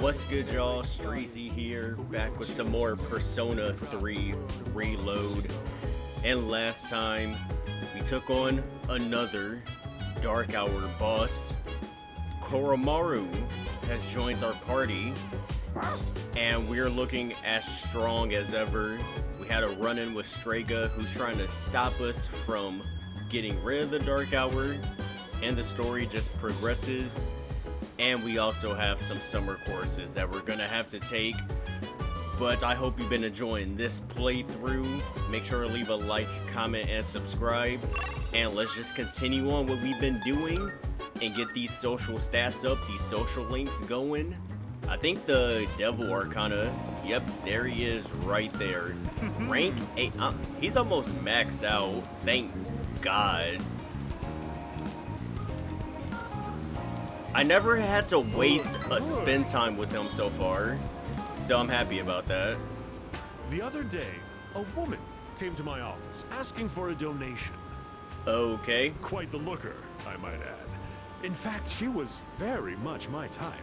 What's good, y'all? Streezy here, back with some more Persona 3 Reload. And last time, we took on another Dark Hour boss. Koromaru has joined our party, and we're looking as strong as ever. We had a run-in with Strega, who's trying to stop us from getting rid of the Dark Hour, and the story just progresses. And we also have some summer courses that we're gonna have to take. But I hope you've been enjoying this playthrough. Make sure to leave a like, comment, and subscribe. And let's just continue on what we've been doing and get these social stats up, these social links going. I think the Devil Arcana, yep, there he is right there. Rank 8, he's almost maxed out, thank God. I never had to waste a spin time with him so far, so I'm happy about that. The other day, a woman came to my office asking for a donation. Okay. Quite the looker, I might add. In fact, she was very much my type.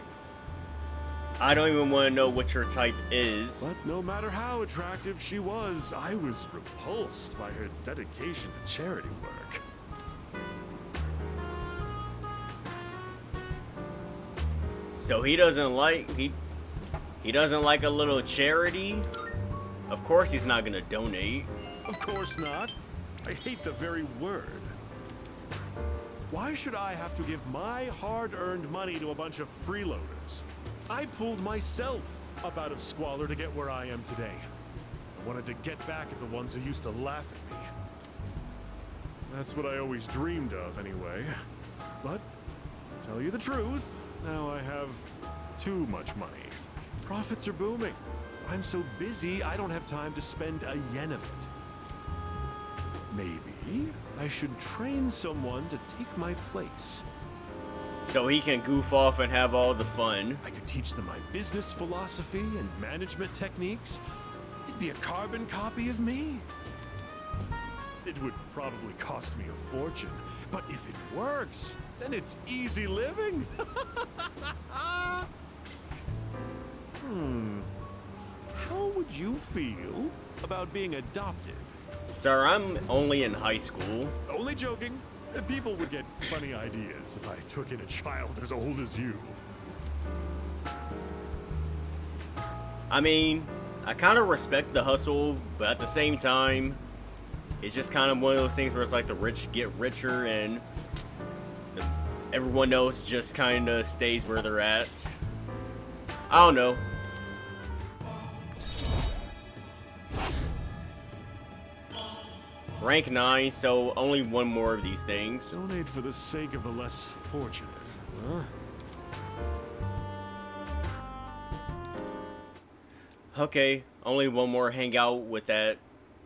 I don't even want to know what your type is. But no matter how attractive she was, I was repulsed by her dedication to charity work. So he doesn't like he doesn't like a little charity? Of course he's not gonna donate. Of course not. I hate the very word. Why should I have to give my hard-earned money to a bunch of freeloaders? I pulled myself up out of squalor to get where I am today. I wanted to get back at the ones who used to laugh at me. That's what I always dreamed of, anyway. But, to tell you the truth, now I have too much money. Profits are booming. I'm so busy, I don't have time to spend a yen of it. Maybe I should train someone to take my place. So he can goof off and have all the fun. I could teach them my business philosophy and management techniques. It'd be a carbon copy of me. It would probably cost me a fortune, but if it works, then it's easy living. How would you feel about being adopted? Sir, I'm only in high school. Only joking. People would get funny ideas if I took in a child as old as you. I mean, I kind of respect the hustle, but at the same time, it's just kind of one of those things where it's like the rich get richer and everyone else just kind of stays where they're at. I don't know. Rank 9, so only one more of these things. Donate for the sake of the less fortunate, huh? Okay, only one more hangout with that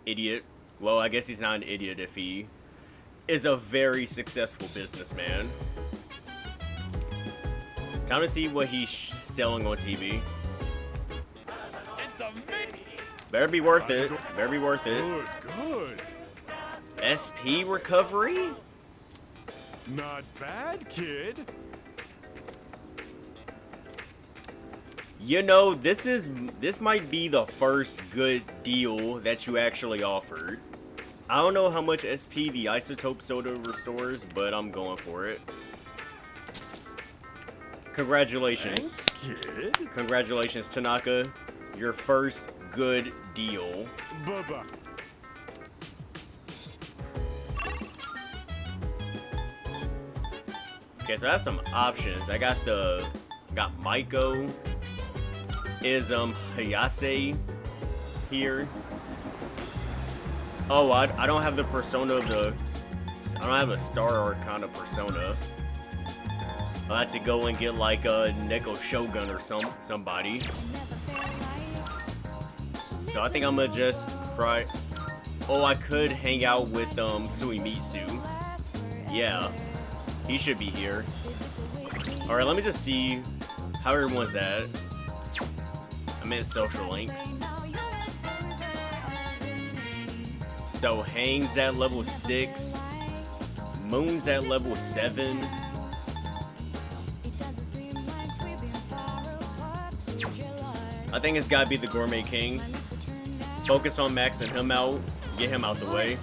idiot. Well, I guess he's not an idiot if he is a very successful businessman. Time to see what he's selling on TV. It's a Mickey! Better be worth it. Better be worth it. Good, good. SP recovery? Not bad, kid. You know, this might be the first good deal that you actually offered. I don't know how much SP the isotope soda restores, but I'm going for it. Congratulations. Thanks, kid. Congratulations, Tanaka. Your first good deal. Bye-bye. Okay, so I have some options. I got Maiko, is Hayase here. Oh, I don't have the persona of the. I don't have a Star Arcana persona. I'll have to go and get like a Neko Shogun or somebody. So I think I'm gonna just try. Oh, I could hang out with Suimitsu. Yeah. He should be here. Alright, let me just see how everyone's at. I'm in social links. So Hang's at level 6. Moon's at level 7. I think it's gotta be the Gourmet King. Focus on maxing him out. Get him out the way.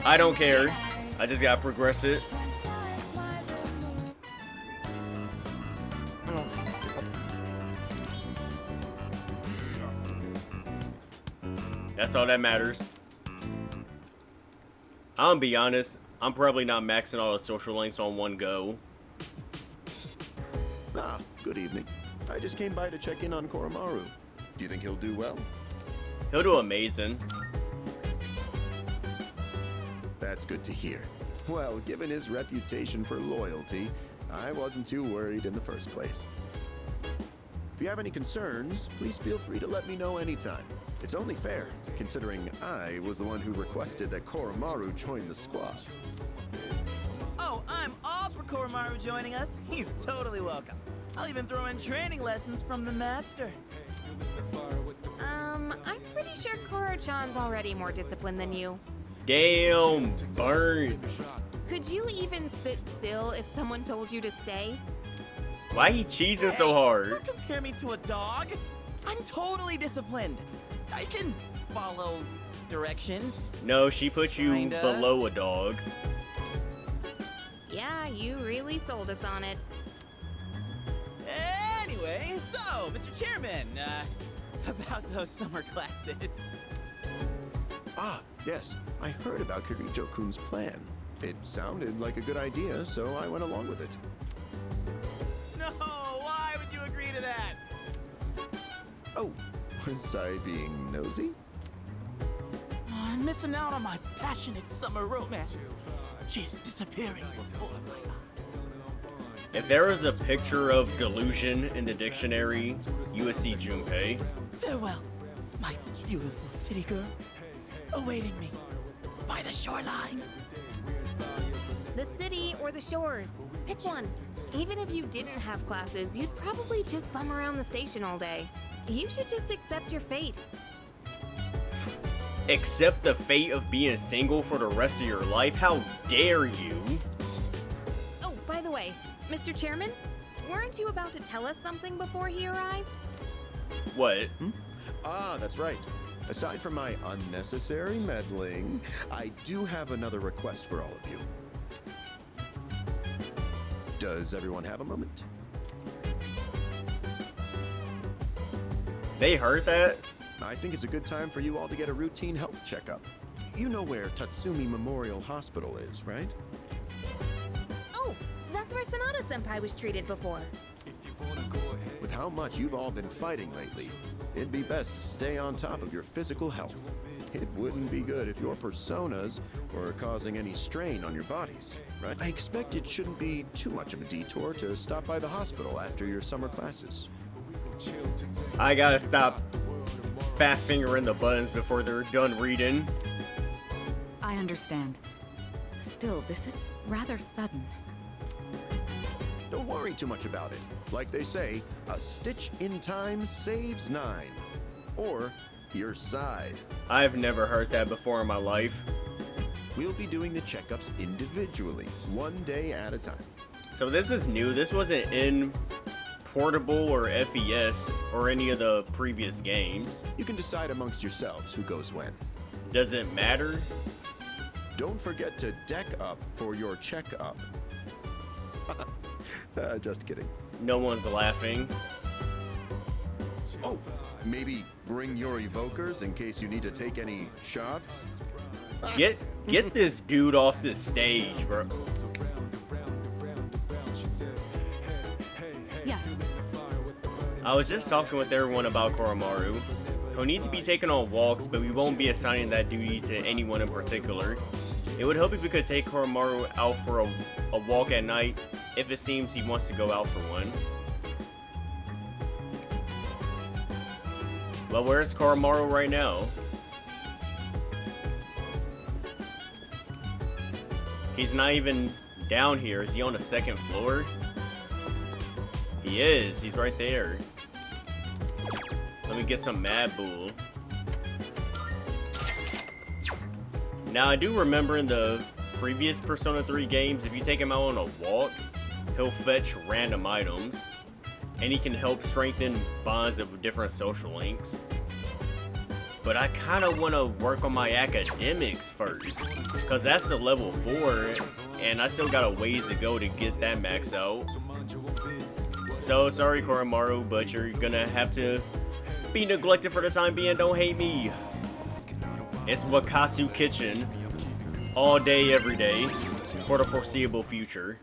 I don't care. I just gotta progress it. That's all that matters. I'm gonna be honest, I'm probably not maxing all the social links on one go. Ah, good evening. I just came by to check in on Koromaru. Do you think he'll do well? He'll do amazing. That's good to hear. Well, given his reputation for loyalty, I wasn't too worried in the first place. If you have any concerns, please feel free to let me know anytime. It's only fair, considering I was the one who requested that Koromaru join the squad. Oh, I'm all for Koromaru joining us. He's totally welcome. I'll even throw in training lessons from the master. I'm pretty sure Koro-chan's already more disciplined than you. Damn, burnt. Could you even sit still if someone told you to stay? Why he cheesing so hard? Don't compare me to a dog. I'm totally disciplined. I can follow directions. No, she put you Kinda. below a dog. Yeah, you really sold us on it. Anyway, so, Mr. Chairman, about those summer classes. Ah, yes. I heard about Kirijo-kun's plan. It sounded like a good idea, so I went along with it. No, why would you agree to that? Oh, was I being nosy? Oh, I'm missing out on my passionate summer romance. She's disappearing before my eyes. If there was a picture of delusion in the dictionary, you would see Junpei. Farewell, my beautiful city girl, awaiting me by the shoreline. The city or the shores. Pick one. Even if you didn't have classes, you'd probably just bum around the station all day. You should just accept your fate. Accept the fate of being single for the rest of your life? How dare you? Oh, by the way, Mr. Chairman, weren't you about to tell us something before he arrived? What? Ah, that's right. Aside from my unnecessary meddling, I do have another request for all of you. Does everyone have a moment? They heard that? I think it's a good time for you all to get a routine health checkup. You know where Tatsumi Memorial Hospital is, right? Oh, that's where Sanada-senpai was treated before. With how much you've all been fighting lately, it'd be best to stay on top of your physical health. It wouldn't be good if your personas were causing any strain on your bodies, right? I expect it shouldn't be too much of a detour to stop by the hospital after your summer classes. I gotta stop fat fingering the buttons before they're done reading. I understand. Still, this is rather sudden. Don't worry too much about it. Like they say, a stitch in time saves 9. Or your side. I've never heard that before in my life. We'll be doing the checkups individually, one day at a time. So this is new. This wasn't in Portable or FES or any of the previous games. You can decide amongst yourselves who goes when. Does it matter? Don't forget to deck up for your checkup. Just kidding. No one's laughing. Oh, maybe bring your evokers in case you need to take any shots? Get this dude off this stage, bro. Yes. I was just talking with everyone about Koromaru. He'll need to be taken on walks, but we won't be assigning that duty to anyone in particular. It would help if we could take Koromaru out for a walk at night, if it seems he wants to go out for one. Well, where's Koromaru right now? He's not even down here. Is he on the second floor? He is. He's right there. Let me get some Mad Bull. Now, I do remember in the previous Persona 3 games, if you take him out on a walk, he'll fetch random items, and he can help strengthen bonds of different social links. But I kind of want to work on my academics first, because that's a level 4, and I still got a ways to go to get that max out. So, sorry Koromaru, but you're gonna have to be neglected for the time being, don't hate me. It's Wakasu Kitchen, all day, every day, for the foreseeable future.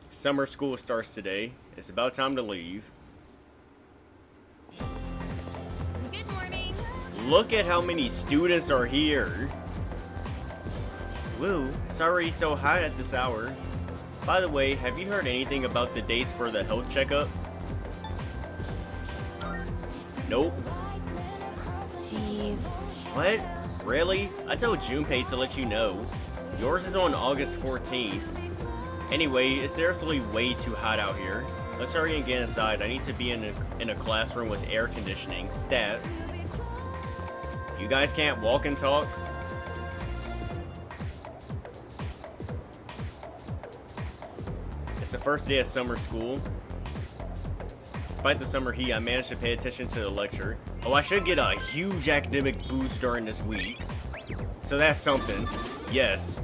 Summer school starts today. It's about time to leave. Good morning. Look at how many students are here. Woo, it's already so hot at this hour. By the way, have you heard anything about the dates for the health checkup? Nope. Jeez. What? Really? I told Junpei to let you know. Yours is on August 14th. Anyway, it's seriously way too hot out here. Let's hurry and get inside. I need to be in a classroom with air conditioning. Stat. You guys can't walk and talk? It's the first day of summer school. Despite the summer heat, I managed to pay attention to the lecture. Oh, I should get a huge academic boost during this week. So that's something. Yes.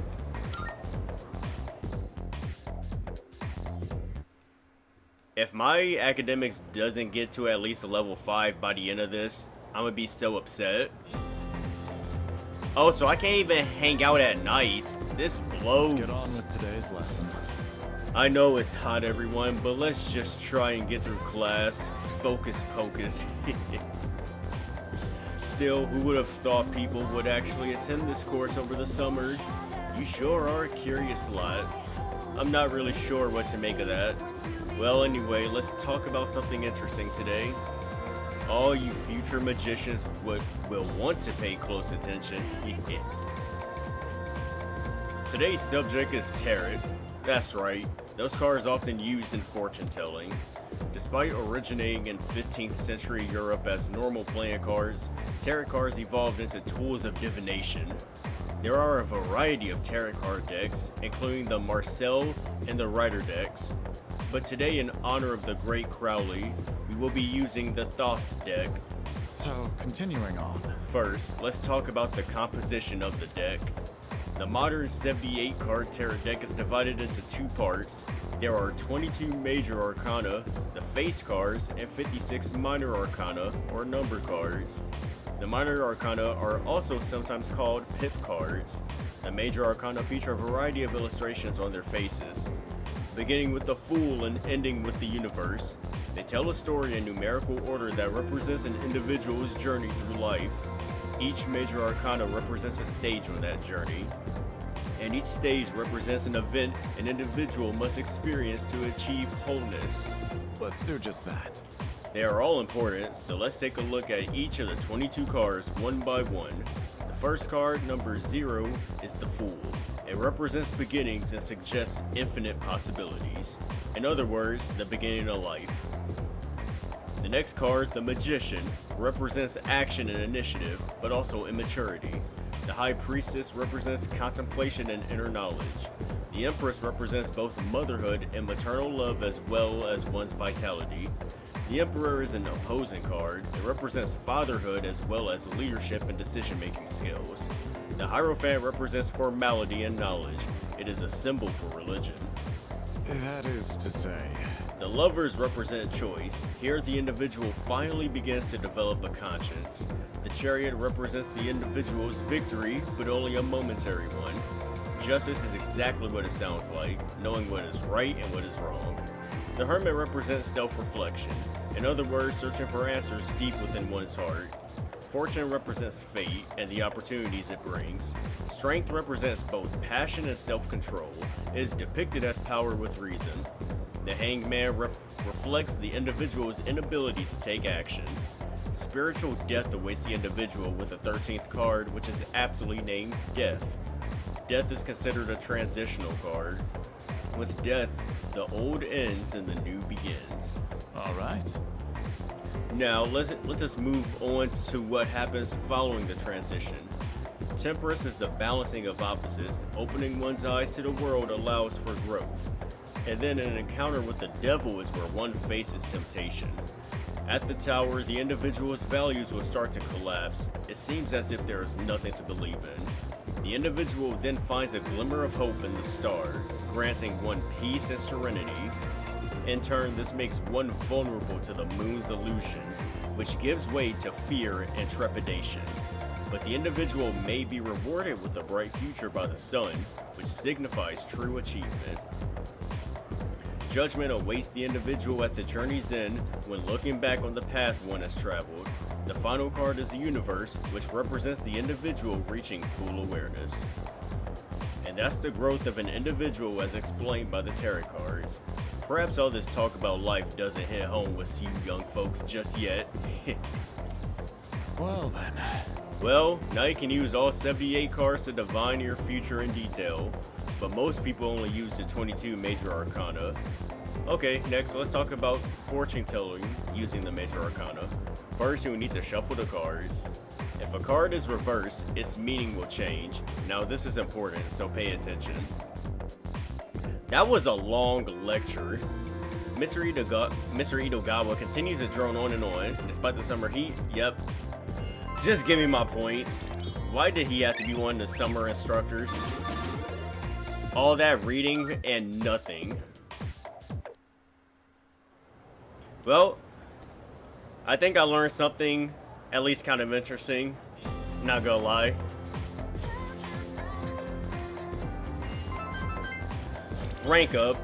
If my academics doesn't get to at least a level 5 by the end of this, I'm gonna be so upset. Oh, so I can't even hang out at night. This blows. Let's get on with today's lesson. I know it's hot, everyone, but let's just try and get through class. Focus pocus. Still, who would have thought people would actually attend this course over the summer? You sure are a curious lot. I'm not really sure what to make of that. Well, anyway, let's talk about something interesting today. All you future magicians will want to pay close attention. Today's subject is tarot. That's right, those cards often used in fortune telling. Despite originating in 15th century Europe as normal playing cards, tarot cards evolved into tools of divination. There are a variety of tarot card decks, including the Marcel and the Rider decks. But today, in honor of the great Crowley, we will be using the Thoth deck. So, continuing on. First, let's talk about the composition of the deck. The modern 78 card tarot deck is divided into 2 parts. There are 22 major arcana, the face cards, and 56 minor arcana, or number cards. The minor arcana are also sometimes called pip cards. The major arcana feature a variety of illustrations on their faces. Beginning with the Fool and ending with the Universe, they tell a story in numerical order that represents an individual's journey through life. Each major arcana represents a stage on that journey, and each stage represents an event an individual must experience to achieve wholeness. Let's do just that. They are all important, so let's take a look at each of the 22 cards one by one. The first card, number 0, is the Fool. It represents beginnings and suggests infinite possibilities. In other words, the beginning of life. The next card, the Magician, represents action and initiative, but also immaturity. The High Priestess represents contemplation and inner knowledge. The Empress represents both motherhood and maternal love as well as one's vitality. The Emperor is an opposing card. It represents fatherhood as well as leadership and decision-making skills. The Hierophant represents formality and knowledge. It is a symbol for religion. That is to say... The Lovers represent choice. Here, the individual finally begins to develop a conscience. The Chariot represents the individual's victory, but only a momentary one. Justice is exactly what it sounds like, knowing what is right and what is wrong. The Hermit represents self-reflection. In other words, searching for answers deep within one's heart. Fortune represents fate and the opportunities it brings. Strength represents both passion and self-control. It is depicted as power with reason. The Hanged Man reflects the individual's inability to take action. Spiritual death awaits the individual with the 13th card, which is aptly named Death. Death is considered a transitional card. With death, the old ends and the new begins. All right. Now, let's just move on to what happens following the transition. Temperance is the balancing of opposites. Opening one's eyes to the world allows for growth. And then an encounter with the devil is where one faces temptation. At the tower, the individual's values will start to collapse. It seems as if there is nothing to believe in. The individual then finds a glimmer of hope in the star, granting one peace and serenity. In turn, this makes one vulnerable to the moon's illusions, which gives way to fear and trepidation. But the individual may be rewarded with a bright future by the sun, which signifies true achievement. Judgment awaits the individual at the journey's end when looking back on the path one has traveled. The final card is the universe, which represents the individual reaching full awareness. And that's the growth of an individual as explained by the tarot cards. Perhaps all this talk about life doesn't hit home with you young folks just yet. Well then. Well, now you can use all 78 cards to divine your future in detail, but most people only use the 22 major arcana. Okay, next let's talk about fortune telling using the major arcana. First, you will need to shuffle the cards. If a card is reversed, its meaning will change. Now this is important, so pay attention. That was a long lecture. Mr. Itogawa continues to drone on and on, despite the summer heat. Yep. Just give me my points. Why did he have to be one of the summer instructors? All that reading and nothing. Well, I think I learned something at least kind of interesting. Not gonna lie. Rank up.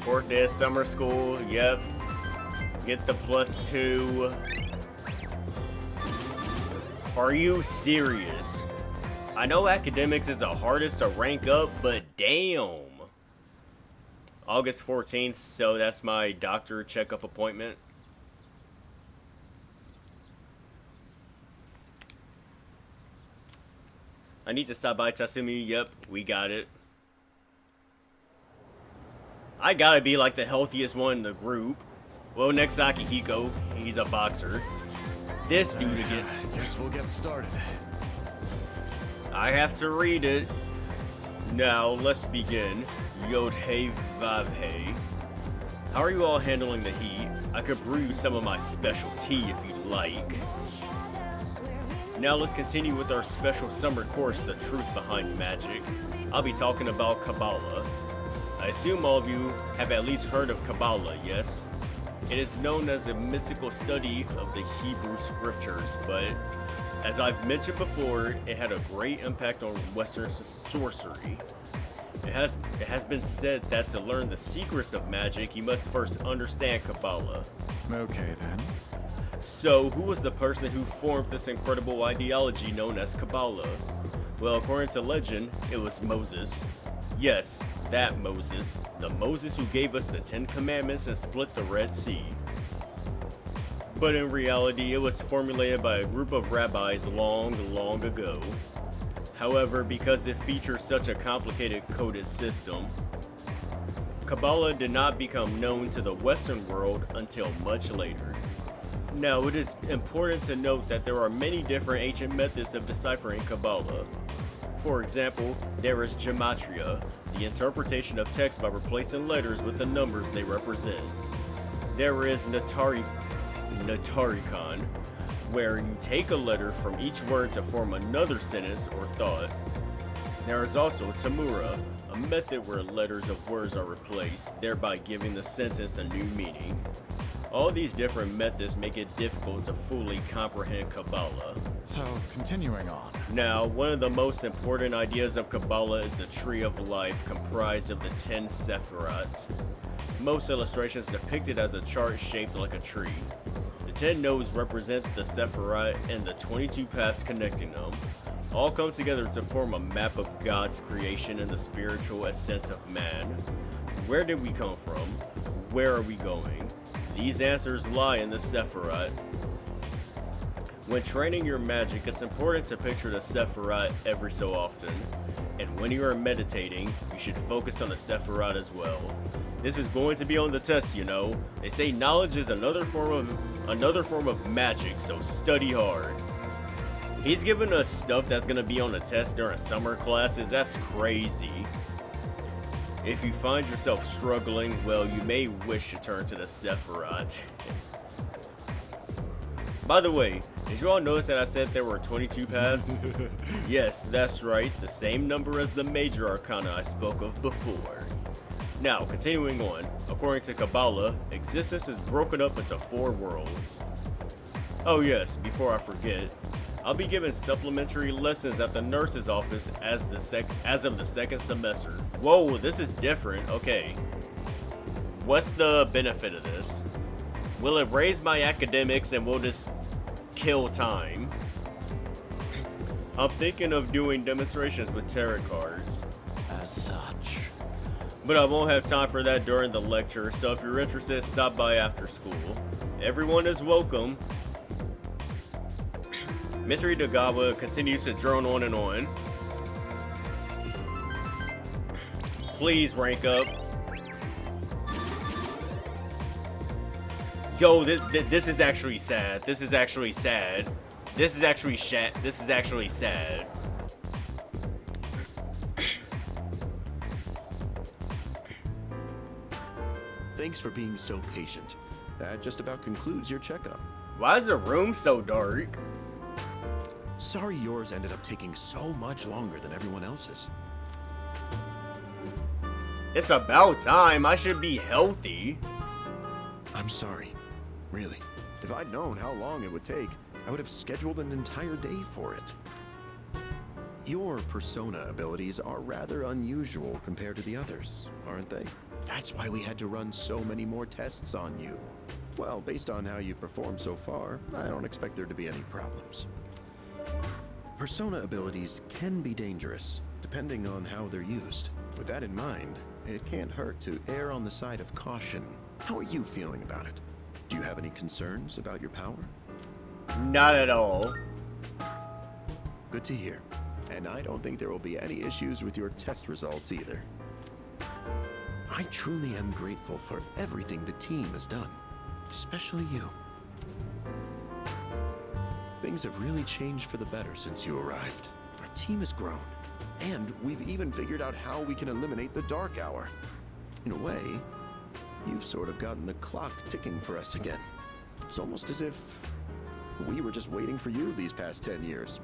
Fourth day of summer school, yep. Get the +2. Are you serious? I know academics is the hardest to rank up, but damn. August 14th, so that's my doctor checkup appointment. I need to stop by Tatsumi, yep, we got it. I gotta be like the healthiest one in the group. Well, next Akihiko, he's a boxer. This dude again. Guess we'll get started. I have to read it. Now, let's begin. Yod-Hei Vav-Hei. How are you all handling the heat? I could brew you some of my special tea if you'd like. Now let's continue with our special summer course, The Truth Behind Magic. I'll be talking about Kabbalah. I assume all of you have at least heard of Kabbalah, yes? It is known as a mystical study of the Hebrew scriptures, but as I've mentioned before, it had a great impact on Western sorcery. It has been said that to learn the secrets of magic, you must first understand Kabbalah. Okay then. So, who was the person who formed this incredible ideology known as Kabbalah? Well, according to legend, it was Moses. Yes, that Moses. The Moses who gave us the 10 Commandments and split the Red Sea. But in reality, it was formulated by a group of rabbis long, long ago. However, because it features such a complicated coded system, Kabbalah did not become known to the Western world until much later. Now, it is important to note that there are many different ancient methods of deciphering Kabbalah. For example, there is gematria, the interpretation of text by replacing letters with the numbers they represent. There is Natarikon, where you take a letter from each word to form another sentence or thought. There is also Tamura, a method where letters of words are replaced, thereby giving the sentence a new meaning. All these different methods make it difficult to fully comprehend Kabbalah. So, continuing on. Now, one of the most important ideas of Kabbalah is the Tree of Life, comprised of the 10 Sephirot. Most illustrations depict it as a chart shaped like a tree. The 10 nodes represent the Sephirot and the 22 paths connecting them. All come together to form a map of God's creation and the spiritual ascent of man. Where did we come from? Where are we going? These answers lie in the Sephiroth. When training your magic, it's important to picture the Sephiroth every so often. And when you are meditating, you should focus on the Sephiroth as well. This is going to be on the test, you know. They say knowledge is another form of magic, so study hard. He's giving us stuff that's gonna be on the test during summer classes. That's crazy. If you find yourself struggling, well, you may wish to turn to the Sephiroth. By the way, did you all notice that I said there were 22 paths? Yes, that's right, the same number as the major arcana I spoke of before. Now, continuing on, according to Kabbalah, existence is broken up into 4 worlds. Oh yes, before I forget, I'll be giving supplementary lessons at the nurse's office as of the second semester. Whoa, this is different. Okay. What's the benefit of this? Will it raise my academics and will this kill time? I'm thinking of doing demonstrations with tarot cards. As such. But I won't have time for that during the lecture, so if you're interested, stop by after school. Everyone is welcome. Mystery Dagawa continues to drone on and on. Please rank up. Yo, this is actually sad. This is actually sad. This is actually This is actually sad. Thanks for being so patient. That just about concludes your checkup. Why is the room so dark? Sorry yours ended up taking so much longer than everyone else's. It's about time. I should be healthy. I'm sorry. Really. If I'd known how long it would take, I would have scheduled an entire day for it. Your persona abilities are rather unusual compared to the others, aren't they? That's why we had to run so many more tests on you. Well, based on how you've performed so far, I don't expect there to be any problems. Persona abilities can be dangerous, depending on how they're used. With that in mind, it can't hurt to err on the side of caution. How are you feeling about it? Do you have any concerns about your power? Not at all. Good to hear. And I don't think there will be any issues with your test results either. I truly am grateful for everything the team has done, especially you. Things have really changed for the better since you arrived. Our team has grown, and we've even figured out how we can eliminate the Dark Hour. In a way, you've sort of gotten the clock ticking for us again. It's almost as if we were just waiting for you these past 10 years.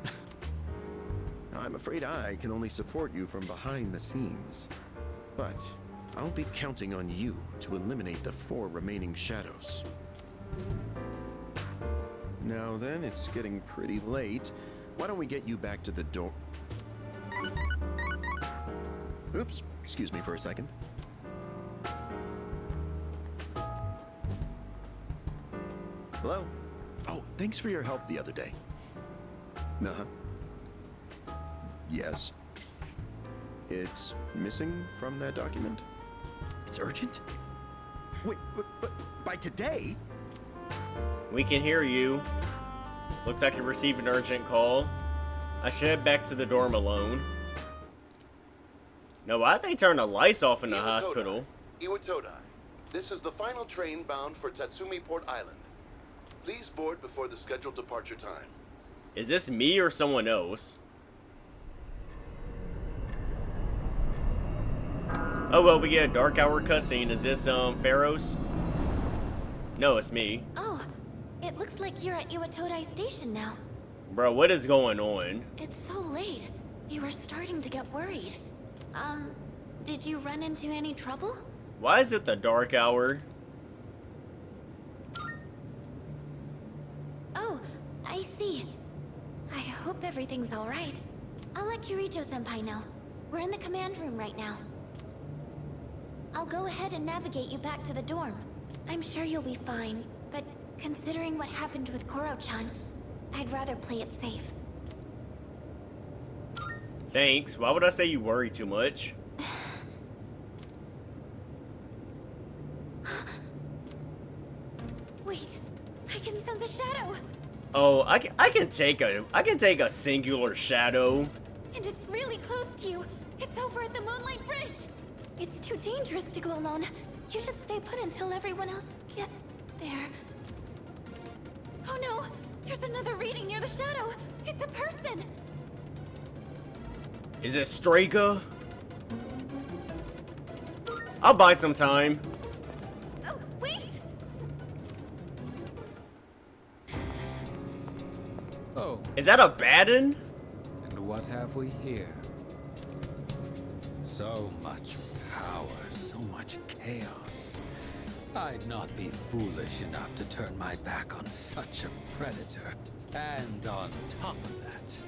I'm afraid I can only support you from behind the scenes. But I'll be counting on you to eliminate the 4 remaining shadows. Now then, it's getting pretty late. Why don't we get you back to the door? Oops, excuse me for a second. Hello? Oh, thanks for your help the other day. Uh-huh. Yes. It's missing from that document? It's urgent? Wait, but by today? We can hear you. Looks like you received an urgent call. I should head back to the dorm alone. No, why'd they turn the lights off in the hospital? Iwatodai, this is the final train bound for Tatsumi Port Island. Please board before the scheduled departure time. Is this me or someone else? Oh well, we get a Dark Hour cutscene. Is this Pharaoh's? No, it's me. Oh, it looks like you're at Iwatodai Station now. Bro, what is going on? It's so late. You were starting to get worried. Did you run into any trouble? Why is it the Dark Hour? Oh, I see. I hope everything's all right. I'll let Kirijo-senpai know. We're in the command room right now. I'll go ahead and navigate you back to the dorm. I'm sure you'll be fine, but considering what happened with Koro-chan, I'd rather play it safe. Thanks. Why would I say you worry too much? sense a shadow. Oh, I can take a singular shadow. And it's really close to you. It's over at the Moonlight Bridge. It's too dangerous to go alone. You should stay put until everyone else gets there. Oh no! There's another reading near the shadow. It's a person. Is it Strega? I'll buy some time. Oh, wait! Oh, Is that a Baden? and what have we here? So much power, so much chaos. I'd not be foolish enough to turn my back on such a predator. And on top of that,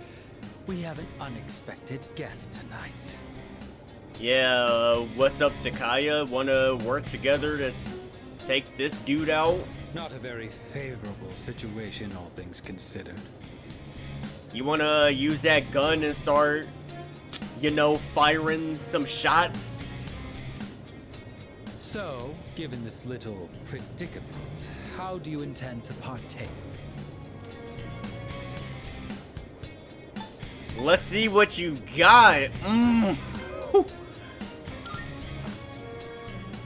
we have an unexpected guest tonight. Yeah, what's up, Takaya? Wanna work together to take this dude out? Not a very favorable situation, all things considered. You wanna use that gun and start, you know, firing some shots? So, given this little predicament, how do you intend to partake? Let's see what you got.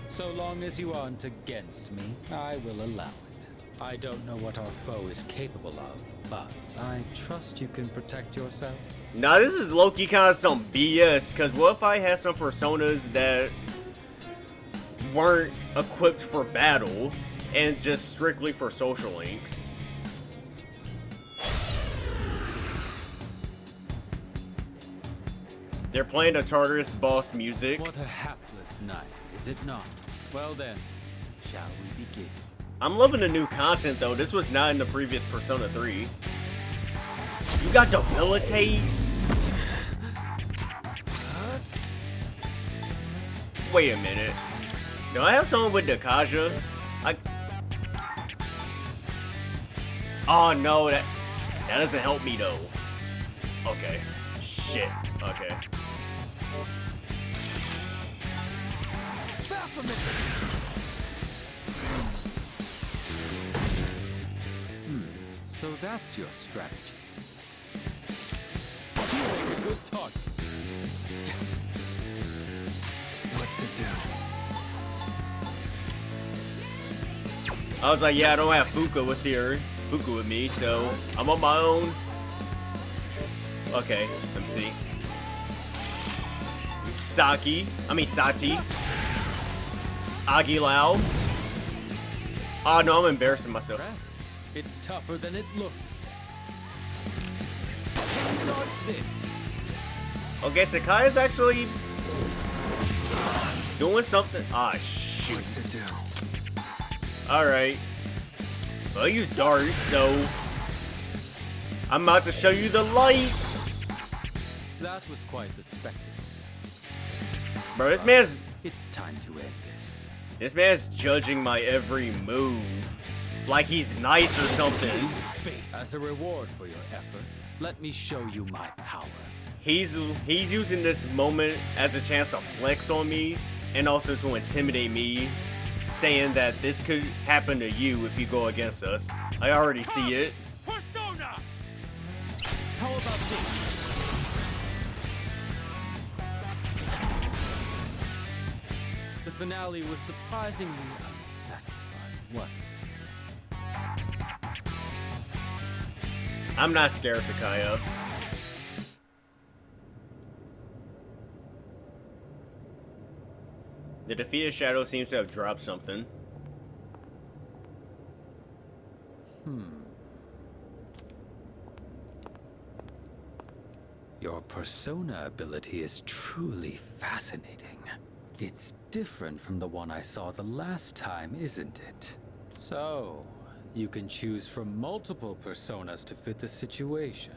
So long as you aren't against me, I will allow it. I don't know what our foe is capable of, but I trust you can protect yourself. Nah, this is low-key kind of some BS, because what if I had some personas that weren't equipped for battle and just strictly for social links? They're playing the Tartarus boss music. What a hapless night, is it not? Well then, shall we begin? I'm loving the new content though. This was not in the previous Persona 3. You got Debilitate? Wait a minute. Do I have someone with Dakaja? Oh no, that doesn't help me though. Okay. Shit. Okay. So that's your strategy. You make a good target. Yes. What to do? I was like, yeah, I don't have Fuka with me, so I'm on my own. Okay, let me see. Sati. Agilao. Oh no, I'm embarrassing myself. Rest. It's tougher than it looks. Dodge this. Okay, Takaya's actually doing something. Ah, shoot. What to do? Alright. Well, I use Dart, so I'm about to show you the lights. That was quite the spectacle. Bro, this It's time to end this. man's judging my every move. Like he's nice or something. As a reward for your efforts, let me show you my power. He's using this moment as a chance to flex on me and also to intimidate me, saying that this could happen to you if you go against us. I already see it. Persona! How about this? The finale was surprisingly unsatisfying, wasn't it? I'm not scared, Takaya. The defeated shadow seems to have dropped something. Your persona ability is truly fascinating. It's different from the one I saw the last time, isn't it? So, you can choose from multiple personas to fit the situation.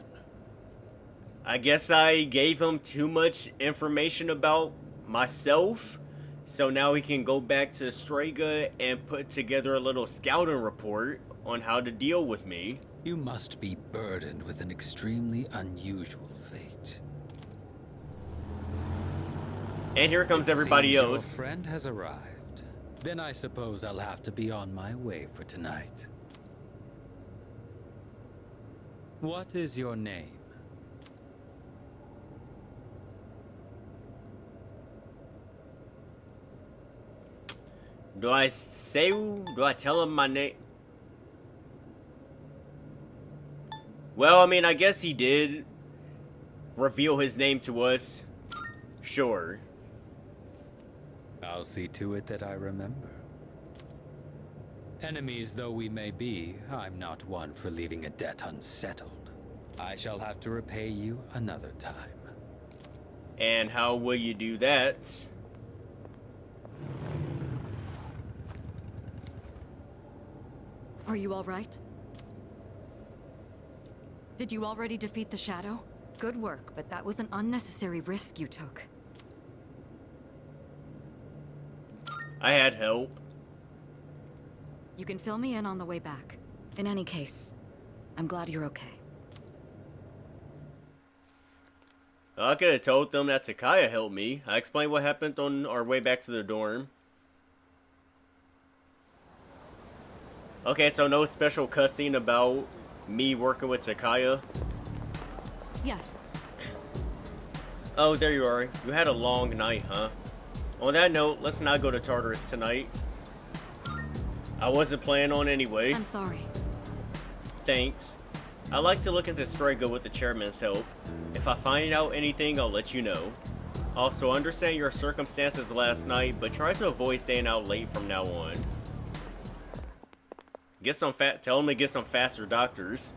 I guess I gave him too much information about myself, so now he can go back to Strega and put together a little scouting report on how to deal with me. You must be burdened with an extremely unusual fate. And here comes everybody Seems else. Your friend has arrived. Then I suppose I'll have to be on my way for tonight. What is your name? Do I tell him my name? Well, I mean, I guess he did reveal his name to us. Sure. I'll see to it that I remember. Enemies though we may be, I'm not one for leaving a debt unsettled. I shall have to repay you another time. And how will you do that? Are you all right? Did you already defeat the Shadow? Good work, but that was an unnecessary risk you took. I had help. You can fill me in on the way back. In any case, I'm glad you're okay. I could have told them that Takaya helped me. I explained what happened on our way back to the dorm. Okay, so no special cussing about me working with Takaya? Yes. Oh, there you are. You had a long night, huh? On that note, let's not go to Tartarus tonight. I wasn't planning on anyway. I'm sorry. Thanks. I'd like to look into Strega with the chairman's help. If I find out anything, I'll let you know. Also, understand your circumstances last night, but try to avoid staying out late from now on. Tell him to get some faster doctors.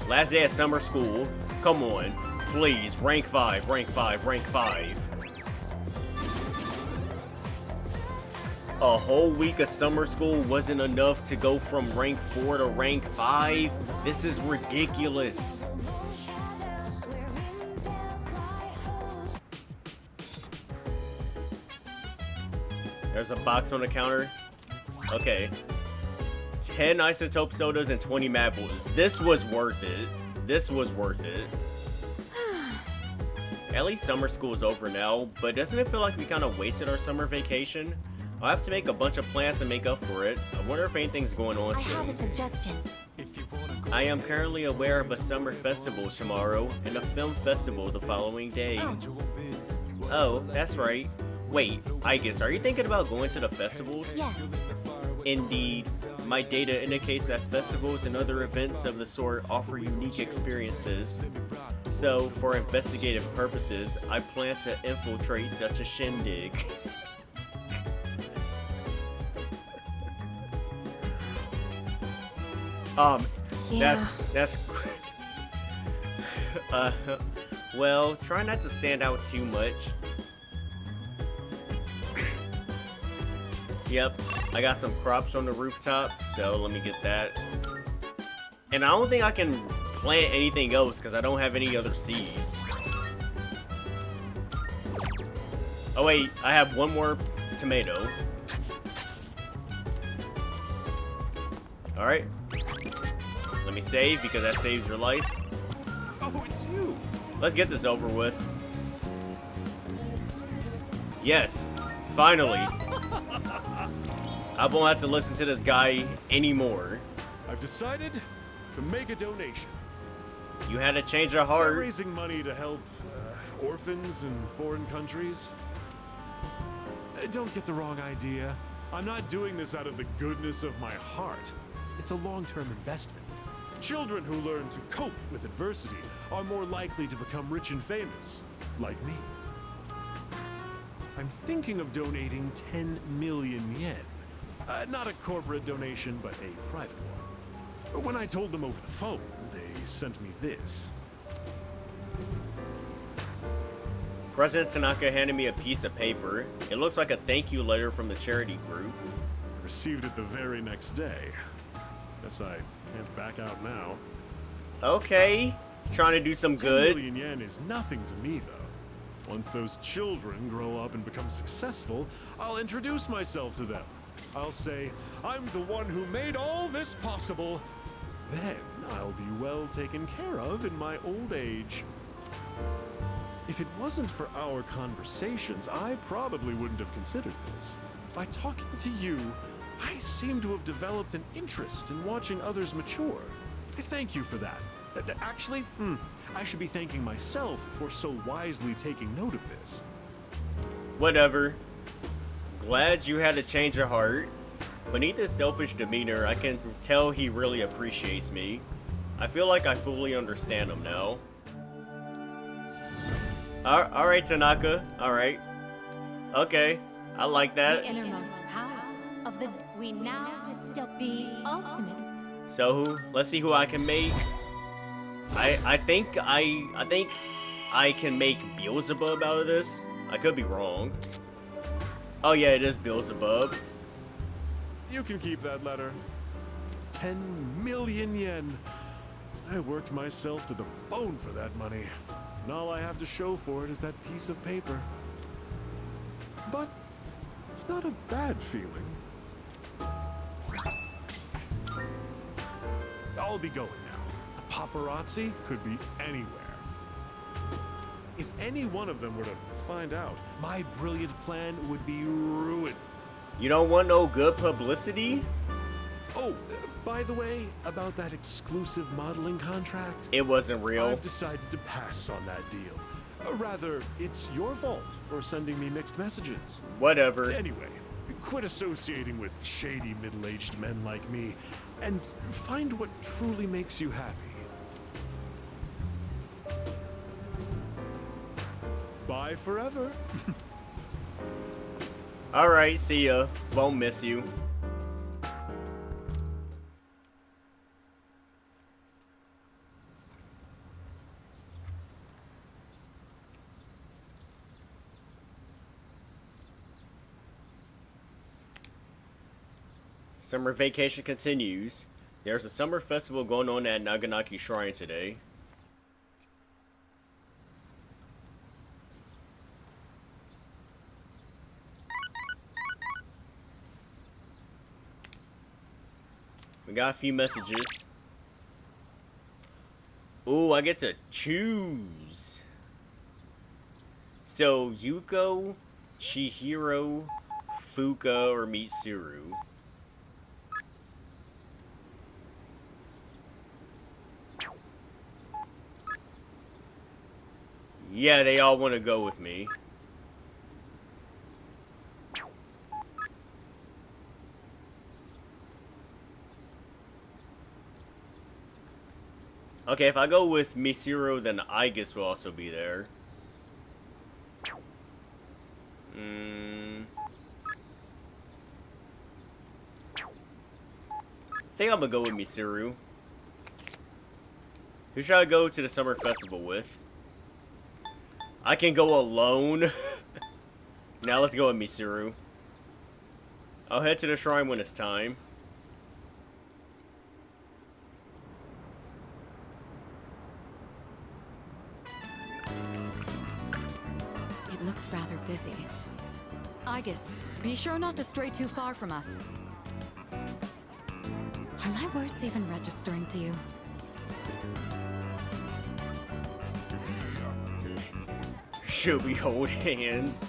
Last day at summer school. Come on. Please, rank 5, rank 5, rank 5. A whole week of summer school wasn't enough to go from rank 4 to rank 5? This is ridiculous. There's a box on the counter. Okay. 10 isotope sodas and 20 Mad Bulls. This was worth it. This was worth it. At least summer school is over now, but doesn't it feel like we kind of wasted our summer vacation? I'll have to make a bunch of plans to make up for it. I wonder if anything's going on soon. I have a suggestion. I am currently aware of a summer festival tomorrow and a film festival the following day. Oh, that's right. Wait, Aigis, are you thinking about going to the festivals? Yes. Indeed. My data indicates that festivals and other events of the sort offer unique experiences. So, for investigative purposes, I plan to infiltrate such a shindig. That's well, try not to stand out too much. Yep, I got some crops on the rooftop, so let me get that. And I don't think I can plant anything else because I don't have any other seeds. Oh wait, I have one more tomato. Alright. Let me save because that saves your life. Oh, it's you! Let's get this over with. Yes, finally. I won't have to listen to this guy anymore. I've decided to make a donation. You had a change of We're heart. raising money to help orphans in foreign countries. Don't get the wrong idea. I'm not doing this out of the goodness of my heart. It's a long-term investment. Children who learn to cope with adversity are more likely to become rich and famous, like me. I'm thinking of donating 10 million yen. Not a corporate donation, but a private one. When I told them over the phone, they sent me this. President Tanaka handed me a piece of paper. It looks like a thank you letter from the charity group. Received it the very next day. Guess I can't back out now. Okay, he's trying to do some 10 good. million yen is nothing to me, though. Once those children grow up and become successful, I'll introduce myself to them. I'll say, I'm the one who made all this possible. Then I'll be well taken care of in my old age. If it wasn't for our conversations, I probably wouldn't have considered this. By talking to you, I seem to have developed an interest in watching others mature. I thank you for that. Actually, I should be thanking myself for so wisely taking note of this. Whatever. Glad you had a change of heart. Beneath his selfish demeanor, I can tell he really appreciates me. I feel like I fully understand him now. Alright, Tanaka. Alright. Okay. I like that. The innermost power of the we now bestow the ultimate. So let's see who I can make. I think I can make Beelzebub out of this. I could be wrong. Oh yeah, it is Beelzebub. You can keep that letter. 10 million yen. I worked myself to the bone for that money. And all I have to show for it is that piece of paper. But it's not a bad feeling. I'll be going now. The paparazzi could be anywhere. If any one of them were to find out, my brilliant plan would be ruined. You don't want no good publicity? Oh, by the way, about that exclusive modeling contract, It wasn't real. I've decided to pass on that deal. Rather, it's your fault for sending me mixed messages. Whatever. Anyway, quit associating with shady middle-aged men like me, and find what truly makes you happy. Bye forever. Alright, see ya. Won't miss you. Summer vacation continues. There's a summer festival going on at Naganaki Shrine today. We got a few messages. Ooh, I get to choose. So, Yuko, Chihiro, Fuka, or Mitsuru. Yeah, they all want to go with me. Okay, if I go with Mitsuru, then Aigis will also be there. I think I'm gonna go with Mitsuru. Who should I go to the summer festival with? I can go alone. Now let's go with Mitsuru. I'll head to the shrine when it's time. It looks rather busy. Aigis, be sure not to stray too far from us. Are my words even registering to you? Should we hold hands?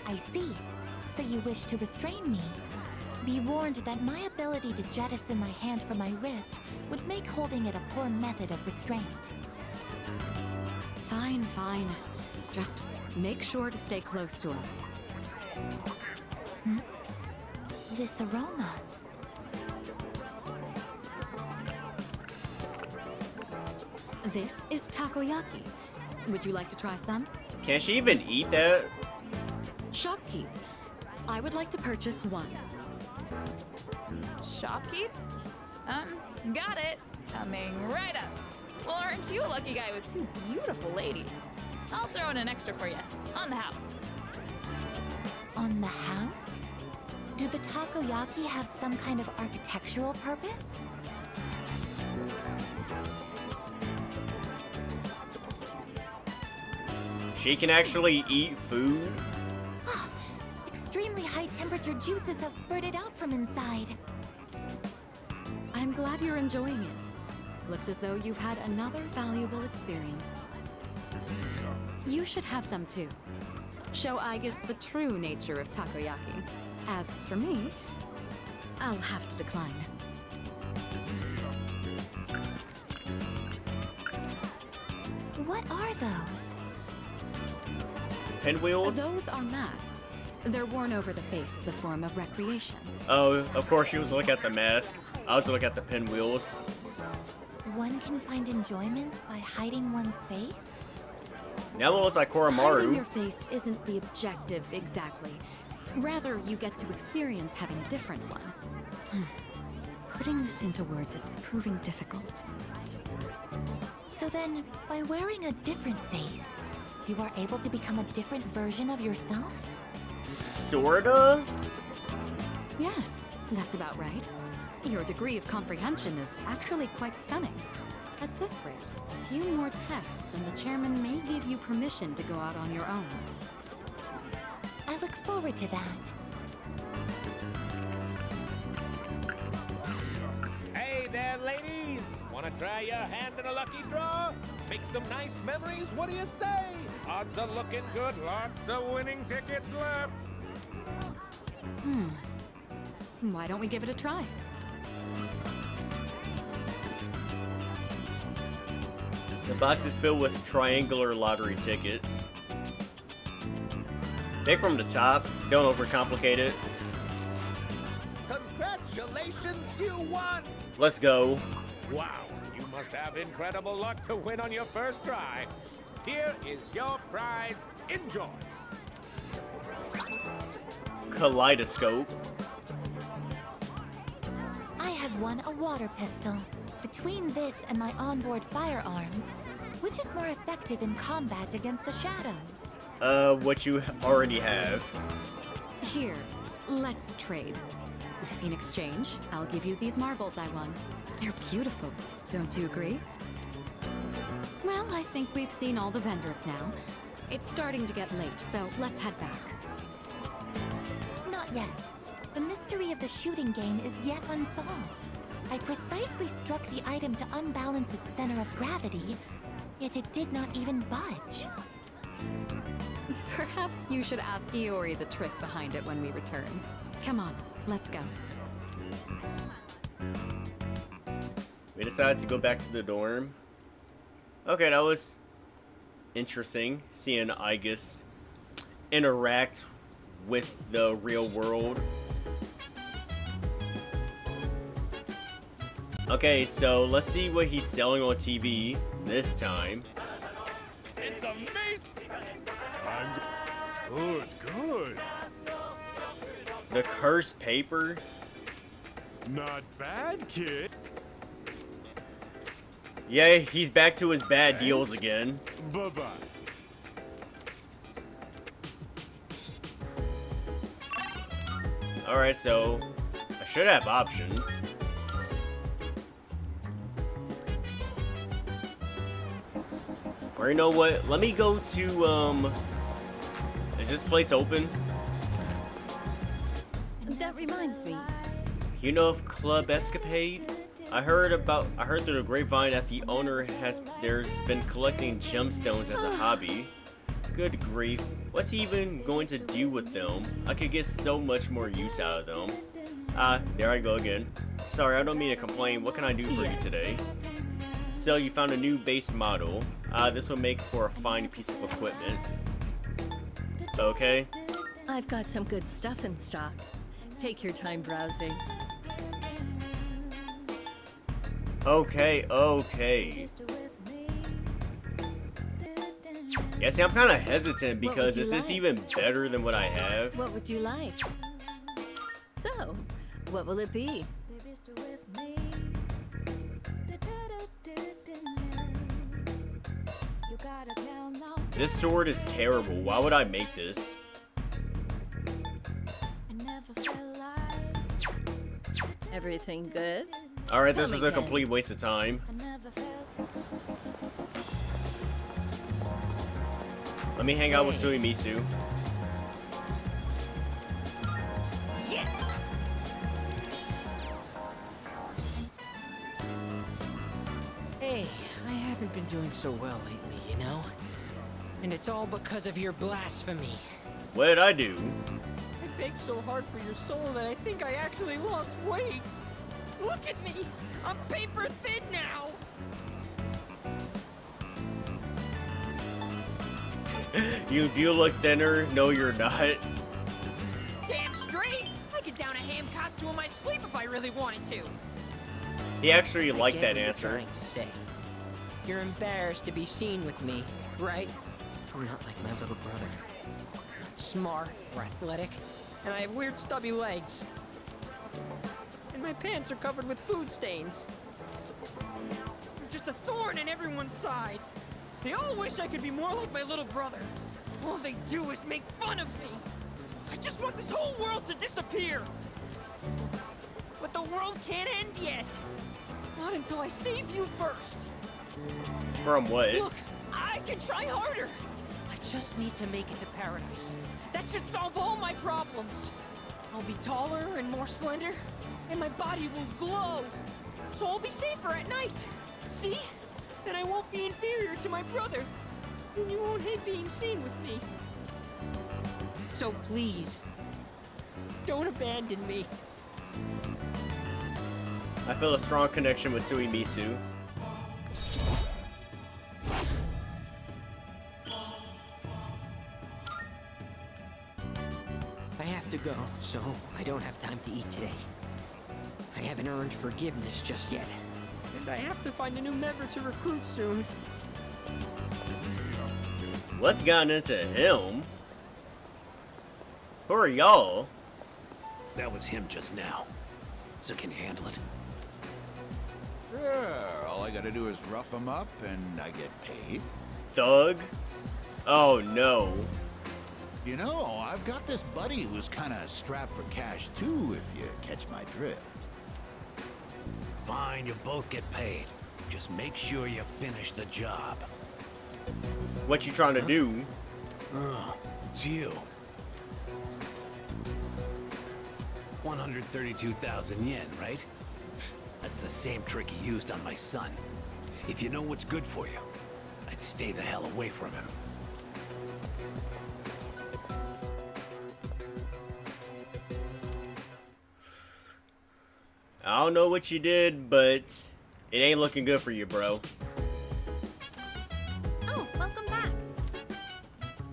I see. So you wish to restrain me. Be warned that my ability to jettison my hand from my wrist would make holding it a poor method of restraint. Fine, fine. Just make sure to stay close to us. This aroma. This is takoyaki. Would you like to try some? Can she even eat that? Shopkeep. I would like to purchase one. Shopkeep? Got it. Coming right up. Well, aren't you a lucky guy with two beautiful ladies? I'll throw in an extra for you. On the house. On the house? Do the takoyaki have some kind of architectural purpose? She can actually eat food? Extremely high temperature juices have spurted out from inside. I'm glad you're enjoying it. Looks as though you've had another valuable experience. You should have some too. Show Aigis the true nature of takoyaki. As for me, I'll have to decline. What are those? Pinwheels? Those are masks. They're worn over the face as a form of recreation. Oh, of course she was looking at the mask. I was looking at the pinwheels. One can find enjoyment by hiding one's face? Now it looks like Hiding Koromaru. your face isn't the objective exactly. Rather, you get to experience having a different one. Putting this into words is proving difficult. So then, by wearing a different face, you are able to become a different version of yourself? Sorta? Yes, that's about right. Your degree of comprehension is actually quite stunning. At this rate, a few more tests and the chairman may give you permission to go out on your own. I look forward to that. Hey there, ladies! Wanna try your hand in a lucky draw? Make some nice memories? What do you say? Odds are looking good. Lots of winning tickets left. Why don't we give it a try? The box is filled with triangular lottery tickets. Take from the top. Don't overcomplicate it. Congratulations, you won! Let's go. Wow, you must have incredible luck to win on your first try. Here is your prize. Enjoy. Kaleidoscope. I have won a water pistol. Between this and my onboard firearms, which is more effective in combat against the shadows? What you already have. Here, let's trade. In exchange, I'll give you these marbles I won. They're beautiful, don't you agree? Well, I think we've seen all the vendors now. It's starting to get late, so let's head back. Not yet. The mystery of the shooting game is yet unsolved. I precisely struck the item to unbalance its center of gravity, yet it did not even budge. Perhaps you should ask Iori the trick behind it when we return. Come on, let's go. We decided to go back to the dorm. Okay, that was interesting, seeing Aigis interact with the real world. Okay, so let's see what he's selling on TV this time. It's amazing! Good, good. The cursed paper? Not bad, kid. Yeah, he's back to his bad deals again. Bye-bye. Alright, so I should have options. Or you know what? Let me go to, is this place open? That reminds me. You know of Club Escapade? I heard through the grapevine that the owner there's been collecting gemstones as a hobby. Good grief, what's he even going to do with them? I could get so much more use out of them. There I go again. Sorry, I don't mean to complain. What can I do for you today? So you found a new base model. This will make for a fine piece of equipment. Okay. I've got some good stuff in stock. Take your time browsing. Okay. Yeah, see, I'm kind of hesitant because is this even better than what I have? What would you like? So, what will it be? This sword is terrible. Why would I make this? Everything good? Alright, this was a complete waste of time. Let me hang out with Suimisu. Yes! Hey, I haven't been doing so well lately, you know? And it's all because of your blasphemy. What did I do? I begged so hard for your soul that I think I actually lost weight. Look at me! I'm paper thin now! You do look thinner. No, you're not. Damn straight! I could down a ham katsu in my sleep if I really wanted to. He actually I liked get that what you're answer. trying to say. You're embarrassed to be seen with me, right? I'm not like my little brother. Not smart or athletic, and I have weird stubby legs. And my pants are covered with food stains. I'm just a thorn in everyone's side. They all wish I could be more like my little brother. All they do is make fun of me. I just want this whole world to disappear. But the world can't end yet. Not until I save you first. From what? Look, I can try harder. I just need to make it to paradise. That should solve all my problems. I'll be taller and more slender, and my body will glow. So I'll be safer at night. See? Then I won't be inferior to my brother. And you won't hate being seen with me. So please, don't abandon me. I feel a strong connection with Suimisu. I have to go, so I don't have time to eat today. I haven't earned forgiveness just yet. And I have to find a new member to recruit soon. What's gotten into him? Who are y'all? That was him just now. So can you handle it? Sure, all I gotta do is rough him up and I get paid. Thug? Oh no. You know, I've got this buddy who's kinda strapped for cash too, if you catch my drift. Fine, you both get paid. Just make sure you finish the job. What you trying to do? It's you. 132,000 yen, right? That's the same trick he used on my son. If you know what's good for you, I'd stay the hell away from him. I don't know what you did, but it ain't looking good for you, bro. Oh, welcome back.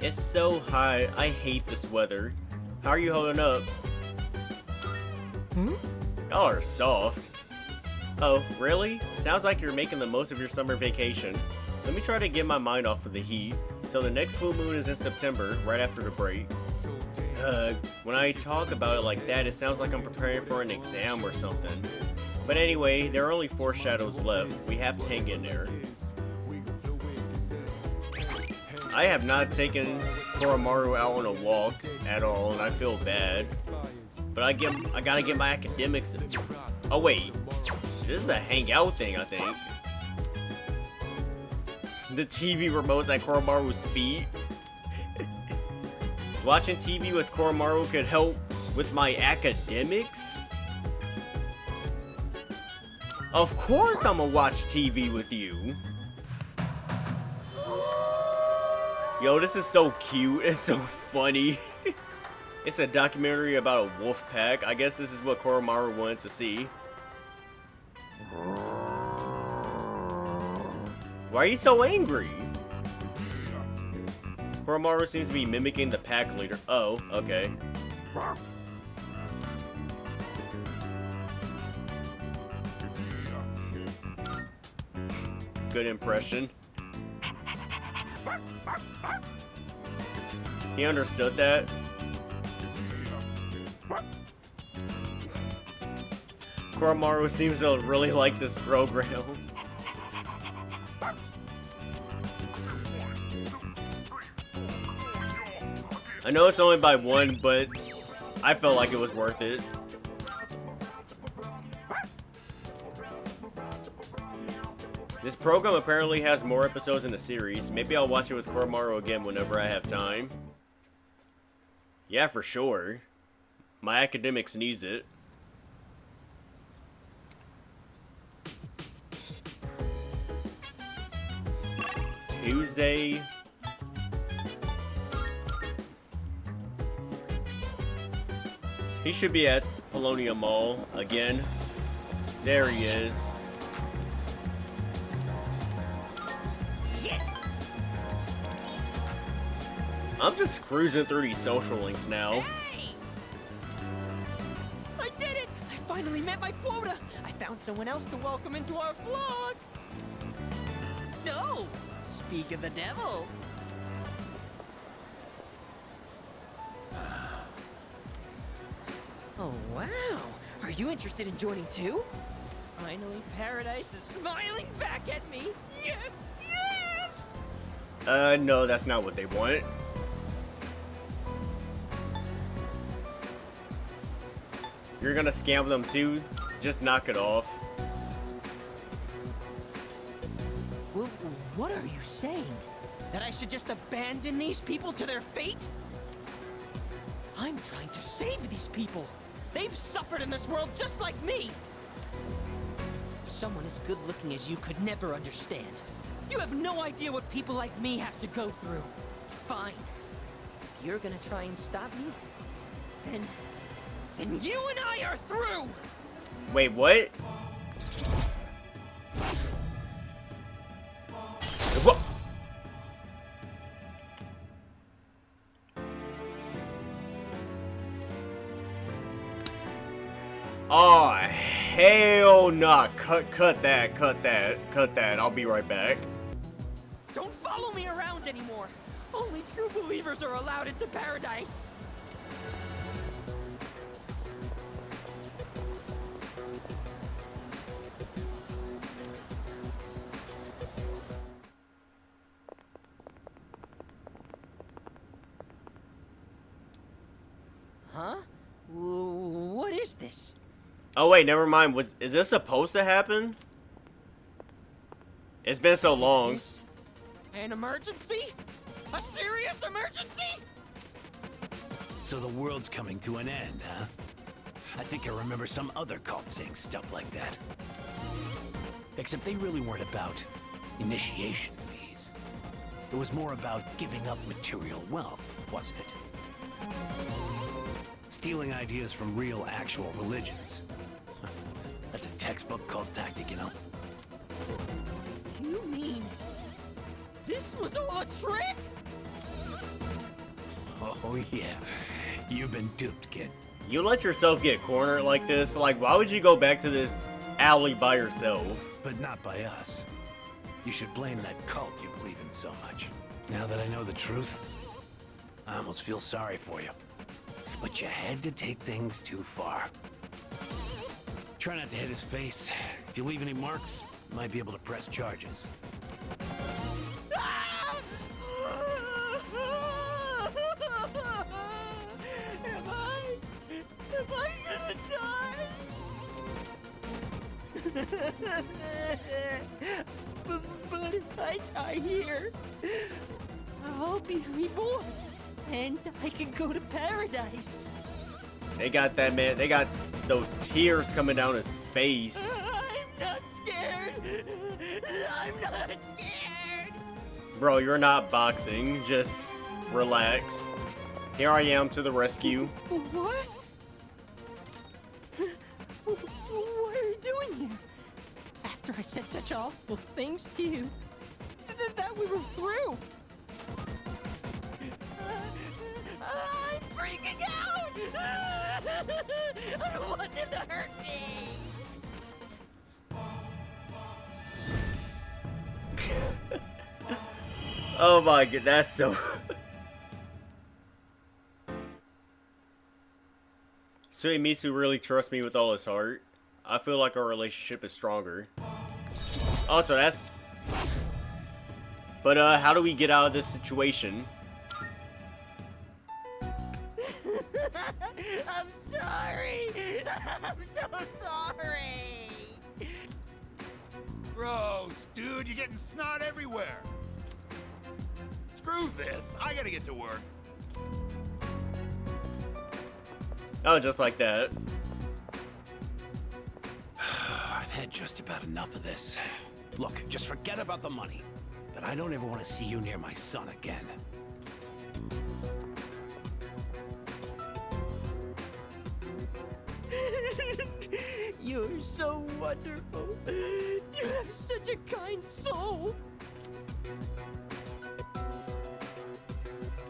It's so hot. I hate this weather. How are you holding up? Y'all are soft. Oh, really? Sounds like you're making the most of your summer vacation. Let me try to get my mind off of the heat. So the next full moon is in September, right after the break. When I talk about it like that, it sounds like I'm preparing for an exam or something. But anyway, there are only 4 shadows left. We have to hang in there. I have not taken Koromaru out on a walk at all, and I feel bad. But I gotta get my academics. Oh wait, this is a hangout thing, I think. The TV remote's at Koromaru's feet. Watching TV with Koromaru could help with my academics? Of course I'ma watch TV with you. Yo, this is so cute. It's so funny. It's a documentary about a wolf pack. I guess this is what Koromaru wanted to see. Why are you so angry? Koromaru seems to be mimicking the pack leader. Oh, okay. Good impression. He understood that. Koromaru seems to really like this program. I know it's only by 1, but I felt like it was worth it. This program apparently has more episodes in the series. Maybe I'll watch it with Koromaru again whenever I have time. Yeah, for sure. My academics needs it. Tuesday. He should be at Paulownia Mall again. There he is. Yes! I'm just cruising through these social links now. Hey! I did it! I finally met my quota! I found someone else to welcome into our vlog! No! Speak of the devil! Oh, wow! Are you interested in joining too? Finally, Paradise is smiling back at me! Yes! Yes! No, that's not what they want. You're gonna scam them too? Just knock it off. What are you saying? That I should just abandon these people to their fate? I'm trying to save these people. They've suffered in this world just like me. Someone as good looking as you could never understand. You have no idea what people like me have to go through. Fine. If you're gonna try and stop me, then you and I are through! Wait, what? What? Oh, hell nah. Cut that. I'll be right back. Don't follow me around anymore. Only true believers are allowed into Paradise. Huh? What is this? Oh wait, never mind. Is this supposed to happen? It's been so long. An emergency? A serious emergency? So the world's coming to an end, huh? I think I remember some other cult saying stuff like that. Except they really weren't about initiation fees. It was more about giving up material wealth, wasn't it? Stealing ideas from real, actual religions. That's a textbook cult tactic, you know? You mean this was all a trick? Oh yeah, you've been duped, kid. You let yourself get cornered like this? Like, why would you go back to this alley by yourself? But not by us. You should blame that cult you believe in so much. Now that I know the truth, I almost feel sorry for you. But you had to take things too far. Try not to hit his face. If you leave any marks, you might be able to press charges. Am I gonna die? but if I die here, I'll be reborn, and I can go to Paradise. They got that man. They got those tears coming down his face. I'm not scared. I'm not scared. Bro, you're not boxing. Just relax. Here I am to the rescue. What? What are you doing here? After I said such awful things to you, that we were through. I'm freaking out! I don't want them to hurt me! Oh my god, that's so... Suemitsu really trusts me with all his heart. I feel like our relationship is stronger. Also, that's... But, how do we get out of this situation? I'm sorry! I'm so sorry! Gross, dude, you're getting snot everywhere. Screw this. I gotta get to work. Oh, just like that. I've had just about enough of this. Look, just forget about the money. But I don't ever want to see you near my son again. You're so wonderful. You have such a kind soul.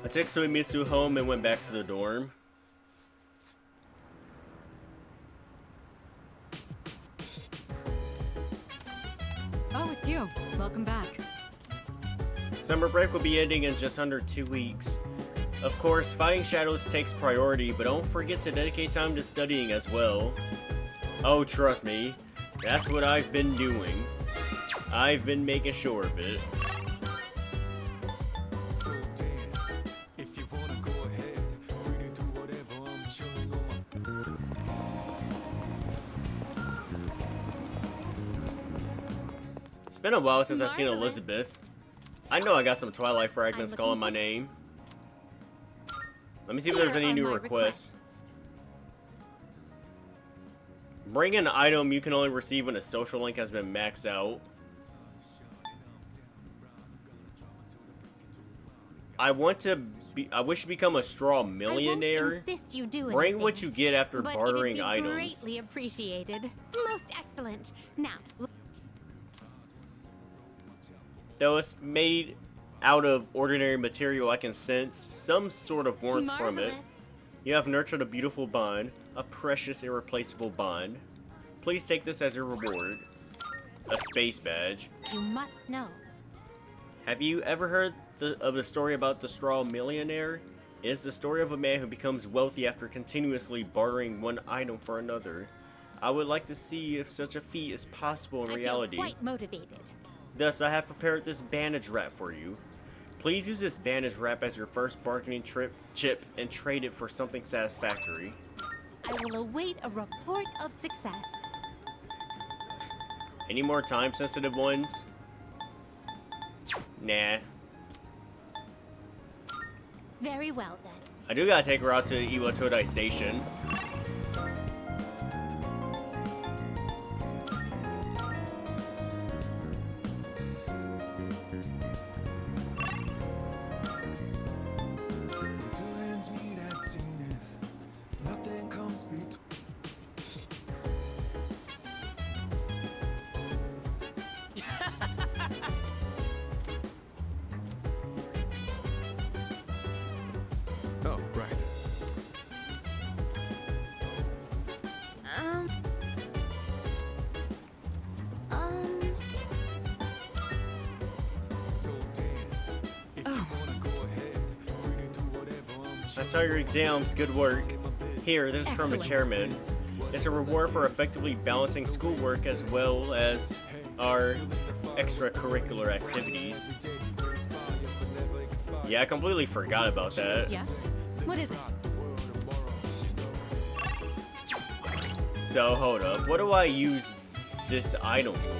I took Suimitsu home and went back to the dorm. Oh, it's you. Welcome back. Summer break will be ending in just under 2 weeks. Of course, fighting shadows takes priority, but don't forget to dedicate time to studying as well. Oh, trust me, that's what I've been doing. I've been making sure of it. It's been a while since I've seen Elizabeth. I know I got some Twilight fragments calling my name. Let me see if there's any new requests. Bring an item you can only receive when a social link has been maxed out. I wish to become a straw millionaire. I won't insist you do Bring anything, what you get after but bartering it'd be items. Greatly appreciated. Most excellent. Now, Though it's made out of ordinary material, I can sense some sort of warmth from it. You have nurtured a beautiful bond, a precious, irreplaceable bond. Please take this as your reward. A space badge. you must know. Have you ever heard of the story about the straw millionaire? It is the story of a man who becomes wealthy after continuously bartering one item for another. I would like to see if such a feat is possible in reality. I feel quite motivated. Thus, I have prepared this bandage wrap for you. Please use this bandage wrap as your first bargaining chip and trade it for something satisfactory. I will await a report of success. Any more time-sensitive ones? Nah. Very well, then. I do gotta take her out to Iwatodai Station. Oh, right. I saw your exams, good work. Here, this is from the chairman. It's a reward for effectively balancing schoolwork as well as our extracurricular activities. Yeah, I completely forgot about that. Yes? What is it? So, hold up. What do I use this item for?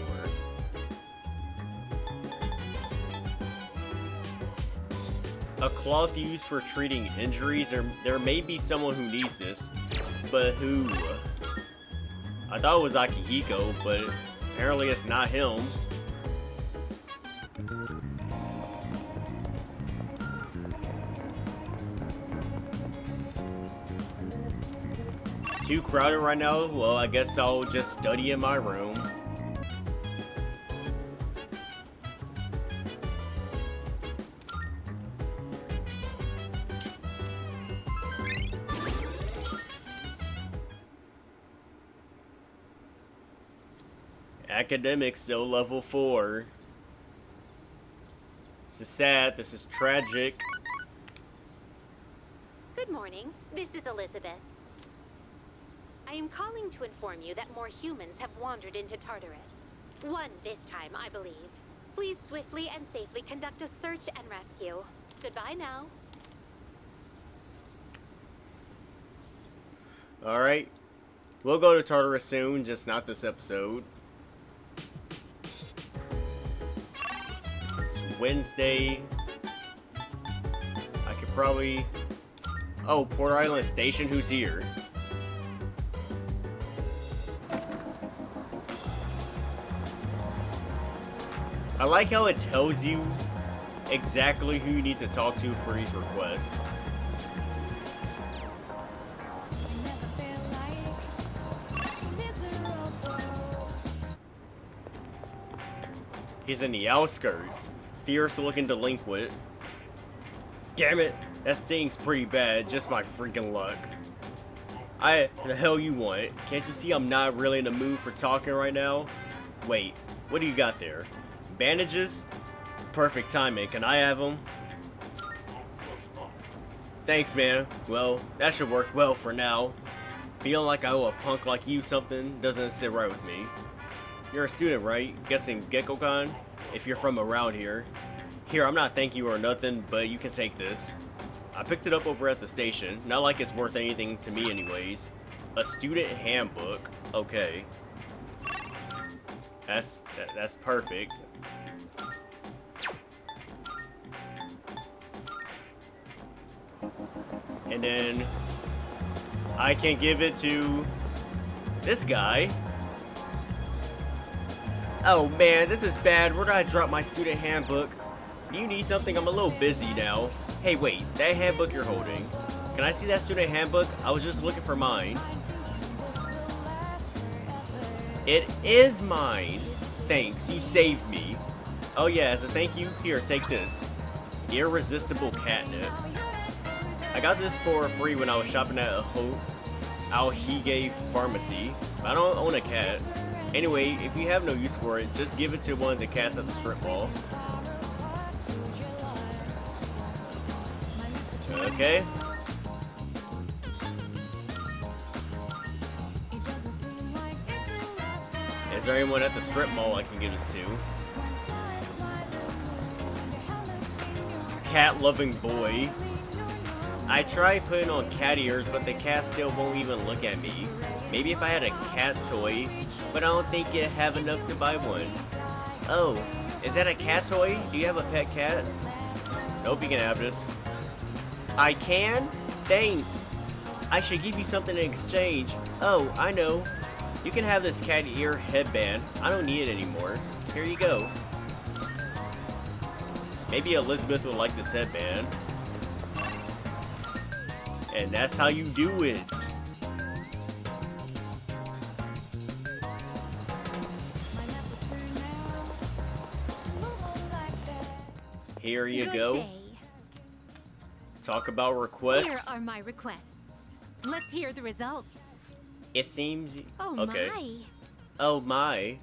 A cloth used for treating injuries. There may be someone who needs this, but who? I thought it was Akihiko, but apparently it's not him. Too crowded right now? Well, I guess I'll just study in my room. Academics still level 4. This is sad. This is tragic. Good morning. This is Elizabeth. I am calling to inform you that more humans have wandered into Tartarus. One this time, I believe. Please swiftly and safely conduct a search and rescue. Goodbye now. Alright. We'll go to Tartarus soon, just not this episode. It's Wednesday. I could probably... Oh, Port Island Station? Who's here? I like how it tells you exactly who you need to talk to for these requests. He's in the outskirts. Fierce-looking delinquent. Damn it, that stinks pretty bad. Just my freaking luck. The hell you want? Can't you see I'm not really in the mood for talking right now? Wait, what do you got there? Bandages? Perfect timing. Can I have them? Thanks, man. Well, that should work well for now. Feeling like I owe a punk like you something doesn't sit right with me. You're a student, right? Guessing Gekkoukan? If you're from around here. Here, I'm not thanking you or nothing, but you can take this. I picked it up over at the station. Not like it's worth anything to me anyways. A student handbook. Okay. That's perfect. And then I can give it to this guy. Oh man, this is bad. Where did I drop my student handbook? Do you need something? I'm a little busy now. Hey, wait, that handbook you're holding. Can I see that student handbook? I was just looking for mine. It is mine. Thanks, you saved me. Oh yeah, as a thank you, here, take this. Irresistible catnip. I got this for free when I was shopping at Aohige Pharmacy. I don't own a cat. Anyway, if you have no use for it, just give it to one of the cats at the strip mall. Okay. Is there anyone at the strip mall I can give this to? Cat-loving boy. I tried putting on cat ears, but the cat still won't even look at me. Maybe if I had a cat toy, but I don't think you'd have enough to buy one. Oh, is that a cat toy? Do you have a pet cat? Nope, you can have this. I can? Thanks. I should give you something in exchange. Oh, I know. You can have this cat ear headband. I don't need it anymore. Here you go. Maybe Elizabeth would like this headband. And that's how you do it. Here you go. Talk about requests. Here are my requests. Let's hear the results. It seems... Oh okay. my. Oh my.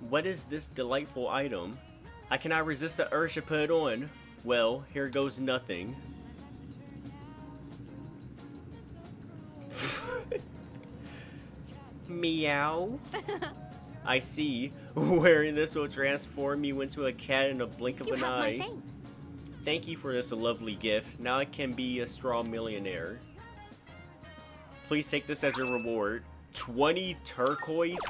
What is this delightful item? I cannot resist the urge to put it on. Well, here goes nothing. Meow. I see. Wearing this will transform you into a cat in a blink of an eye. My thanks. Thank you for this lovely gift. Now I can be a straw millionaire. Please take this as a reward. 20 turquoise?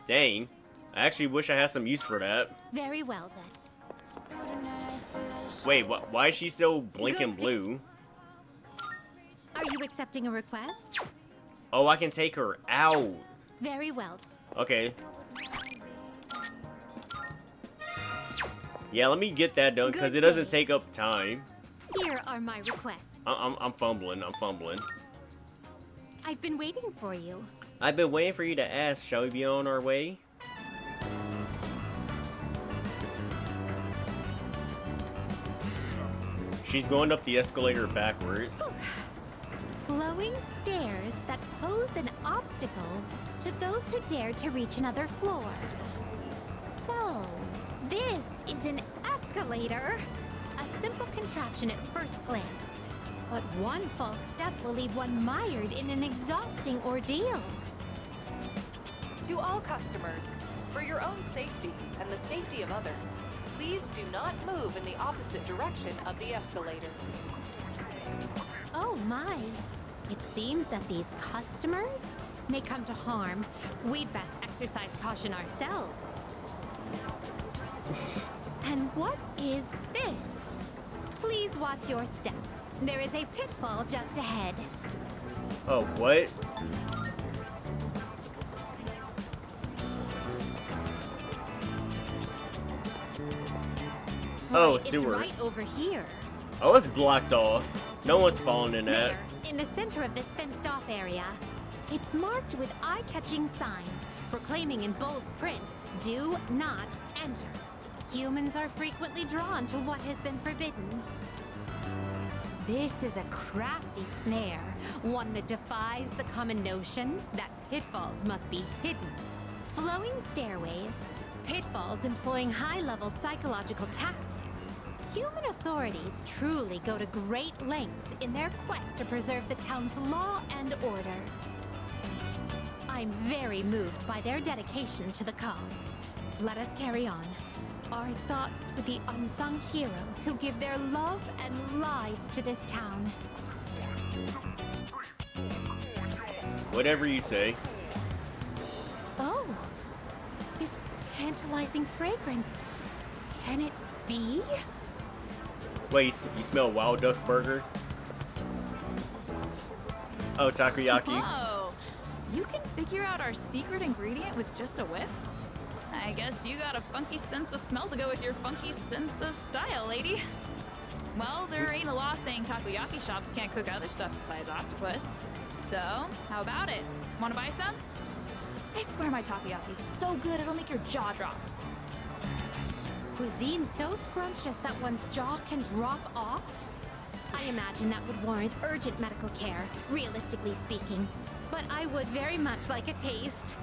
Dang. I actually wish I had some use for that. Very well then. Wait, why is she still blinking blue? Are you accepting a request? Oh, I can take her out. Very well. Okay. Yeah, let me get that done because it doesn't take up time. Here are my requests. I'm fumbling. I've been waiting for you. I've been waiting for you to ask. Shall we be on our way? She's going up the escalator backwards. Flowing stairs that pose an obstacle to those who dare to reach another floor. So, this is an escalator. A simple contraption at first glance. But one false step will leave one mired in an exhausting ordeal. To all customers, for your own safety and the safety of others, please do not move in the opposite direction of the escalators. Oh my. It seems that these customers may come to harm. We'd best exercise caution ourselves. And what is this? Please watch your step. There is a pitfall just ahead. Oh, what? Oh, sewer. It's right over here. Oh, it's blocked off. No one's falling in that. There, in the center of this fenced-off area. It's marked with eye-catching signs proclaiming in bold print, "Do not enter. Humans are frequently drawn to what has been forbidden. This is a crafty snare, one that defies the common notion that pitfalls must be hidden. Flowing stairways, pitfalls employing high-level psychological tactics. Human authorities truly go to great lengths in their quest to preserve the town's law and order. I'm very moved by their dedication to the cause. Let us carry on. Our thoughts with the unsung heroes who give their love and lives to this town. Whatever you say. Oh, this tantalizing fragrance. Can it be? Wait, you smell wild duck burger? Oh, takoyaki. Whoa! You can figure out our secret ingredient with just a whiff? I guess you got a funky sense of smell to go with your funky sense of style, lady. Well, there ain't a law saying takoyaki shops can't cook other stuff besides octopus. So, how about it? Wanna buy some? I swear my takoyaki's so good it'll make your jaw drop. Cuisine so scrumptious that one's jaw can drop off? I imagine that would warrant urgent medical care, realistically speaking. But I would very much like a taste.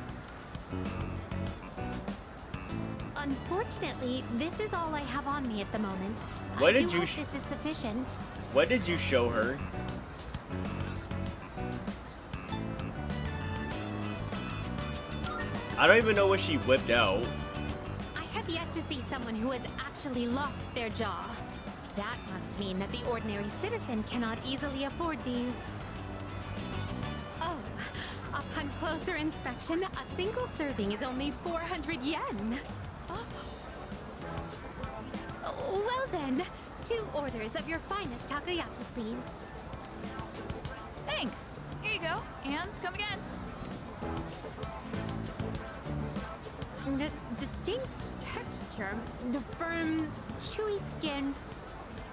Unfortunately, this is all I have on me at the moment. What I did do you hope this is sufficient. What did you show her? I don't even know what she whipped out. I have yet to see someone who has actually lost their jaw. That must mean that the ordinary citizen cannot easily afford these. Oh, upon closer inspection, a single serving is only 400 yen. Well then, 2 orders of your finest takoyaki, please. Thanks. Here you go. And come again. This distinct texture, the firm, chewy skin.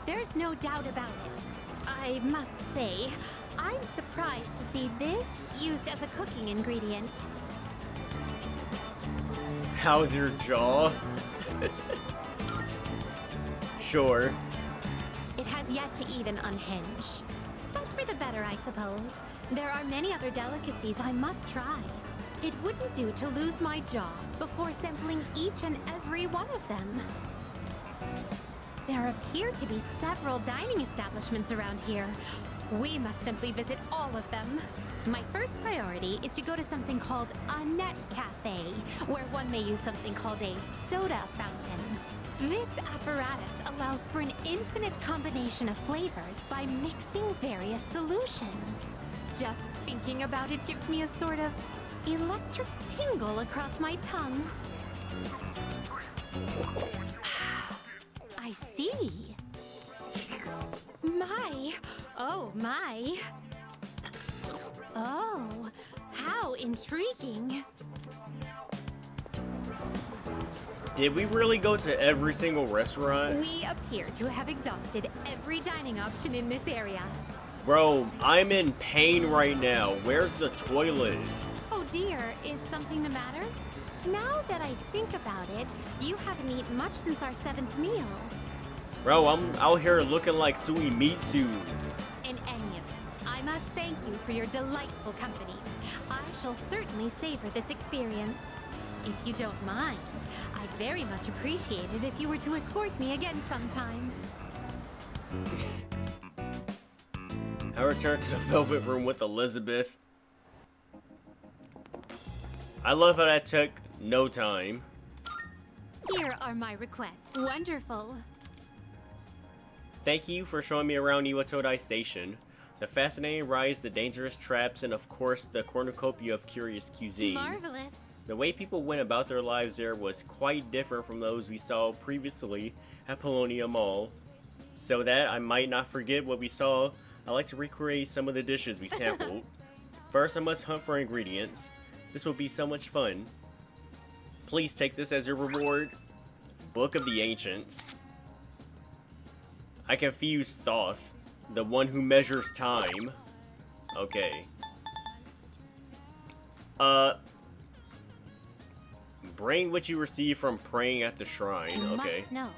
There's no doubt about it. I must say, I'm surprised to see this used as a cooking ingredient. How's your jaw? Sure. It has yet to even unhinge. But for the better, I suppose. There are many other delicacies I must try. It wouldn't do to lose my jaw before sampling each and every one of them. There appear to be several dining establishments around here. We must simply visit all of them. My first priority is to go to something called a net cafe, where one may use something called a soda fountain. This apparatus allows for an infinite combination of flavors by mixing various solutions. Just thinking about it gives me a sort of electric tingle across my tongue. I see. Oh my. Oh, how intriguing. Did we really go to every single restaurant? We appear to have exhausted every dining option in this area. Bro, I'm in pain right now. Where's the toilet? Oh dear, is something the matter? Now that I think about it, you haven't eaten much since our 7th meal. Bro, I'm out here looking like Suimitsu. In any event, I must thank you for your delightful company. I shall certainly savor this experience. If you don't mind, I'd very much appreciate it if you were to escort me again sometime. I returned to the Velvet Room with Elizabeth. I love how that took no time. Here are my requests. Wonderful. Thank you for showing me around Iwatodai Station. The fascinating rides, the dangerous traps, and of course the cornucopia of curious cuisine. Marvelous. The way people went about their lives there was quite different from those we saw previously at Paulownia Mall. So that I might not forget what we saw, I like to recreate some of the dishes we sampled. First, I must hunt for ingredients. This will be so much fun. Please take this as your reward. Book of the Ancients. I confused Thoth, the one who measures time. Okay. Bring what you receive from praying at the shrine. You Okay. must know.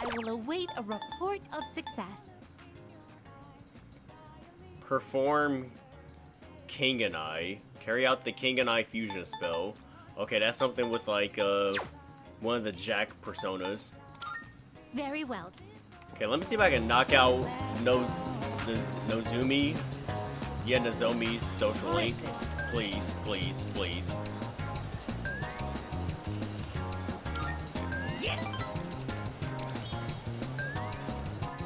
I will await a report of success. Perform King and I. Carry out the King and I fusion spell. Okay, that's something with like one of the Jack personas. Very well. Okay, let me see if I can knock out Nozumi. Yeah, Nozomi's social link. Please, please, please. Yes!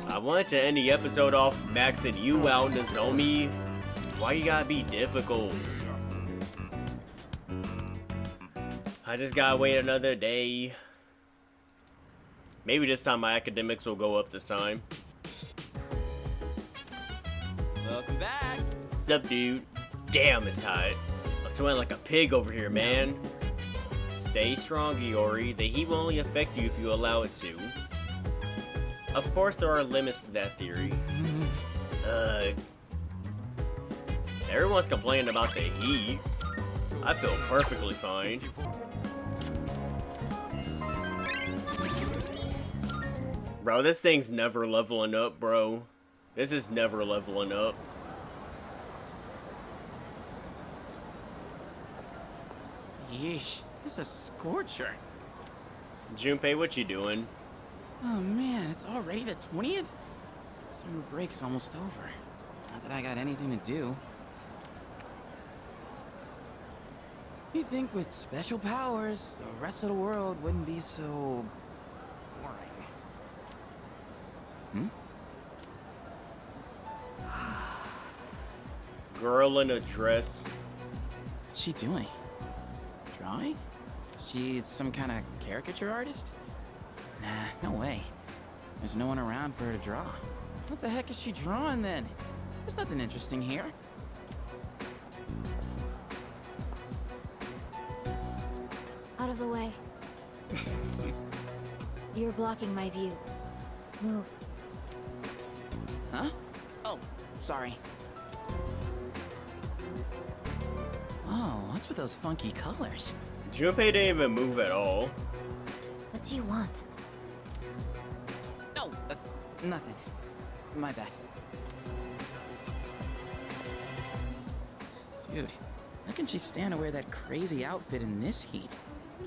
I wanted to end the episode off maxing you out, Nozomi. Why you gotta be difficult? I just gotta wait another day. Maybe this time my academics will go up this time. Welcome back. What's up, dude? Damn, it's hot. I'm sweating like a pig over here, man. Stay strong, Iori. The heat will only affect you if you allow it to. Of course, there are limits to that theory. Everyone's complaining about the heat. I feel perfectly fine. Bro, this thing's never leveling up, bro. This is never leveling up. Yeesh, this is a scorcher. Junpei, what you doing? Oh man, it's already the 20th? Summer break's almost over. Not that I got anything to do. You think with special powers, the rest of the world wouldn't be so boring. Girl in a dress. What's she doing? Drawing? She's some kind of caricature artist? Nah, no way. There's no one around for her to draw. What the heck is she drawing then? There's nothing interesting here. Out of the way. You're blocking my view. Move. Huh? Oh, sorry. Oh, what's with those funky colors? Junpei didn't even move at all. What do you want? No, nothing. My bad. Dude, how can she stand to wear that crazy outfit in this heat?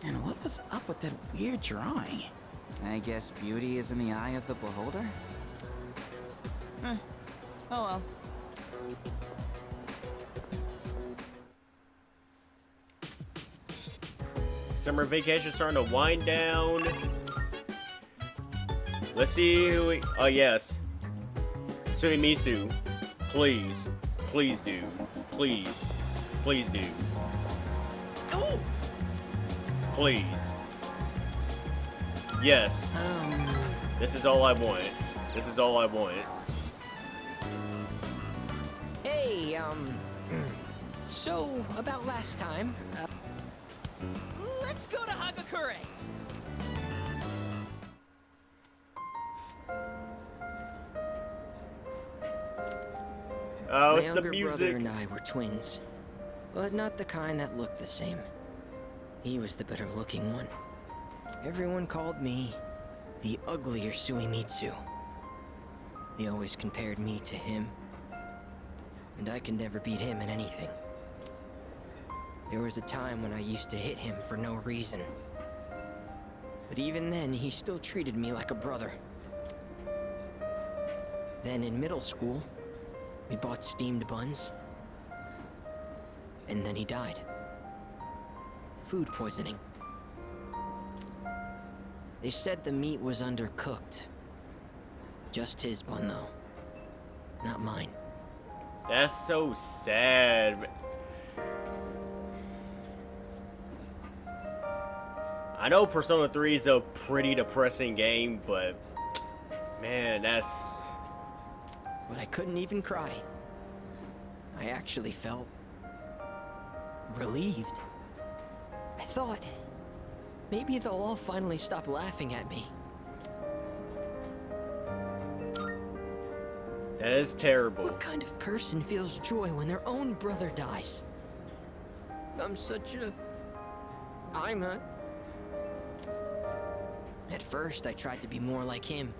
And what was up with that weird drawing? I guess beauty is in the eye of the beholder? Oh well. Summer vacation starting to wind down. Let's see who we... Oh, yes. Suimisu. Please. Please do. Please. Please do. Oh! Please. Yes. This is all I want. This is all I want. Hey, so about last time, Let's go to Hagakure. Oh, my it's the younger music. brother and I were twins, but not the kind that looked the same. He was the better-looking one. Everyone called me the uglier Suimitsu. They always compared me to him, and I could never beat him in anything. There was a time when I used to hit him for no reason. But even then, he still treated me like a brother. Then in middle school, we bought steamed buns. And then he died. Food poisoning. They said the meat was undercooked. Just his bun, though. Not mine. That's so sad. I know Persona 3 is a pretty depressing game, but man, that's... But I couldn't even cry. I actually felt relieved. I thought maybe they'll all finally stop laughing at me. That is terrible. What kind of person feels joy when their own brother dies? I'm a... At first, I tried to be more like him.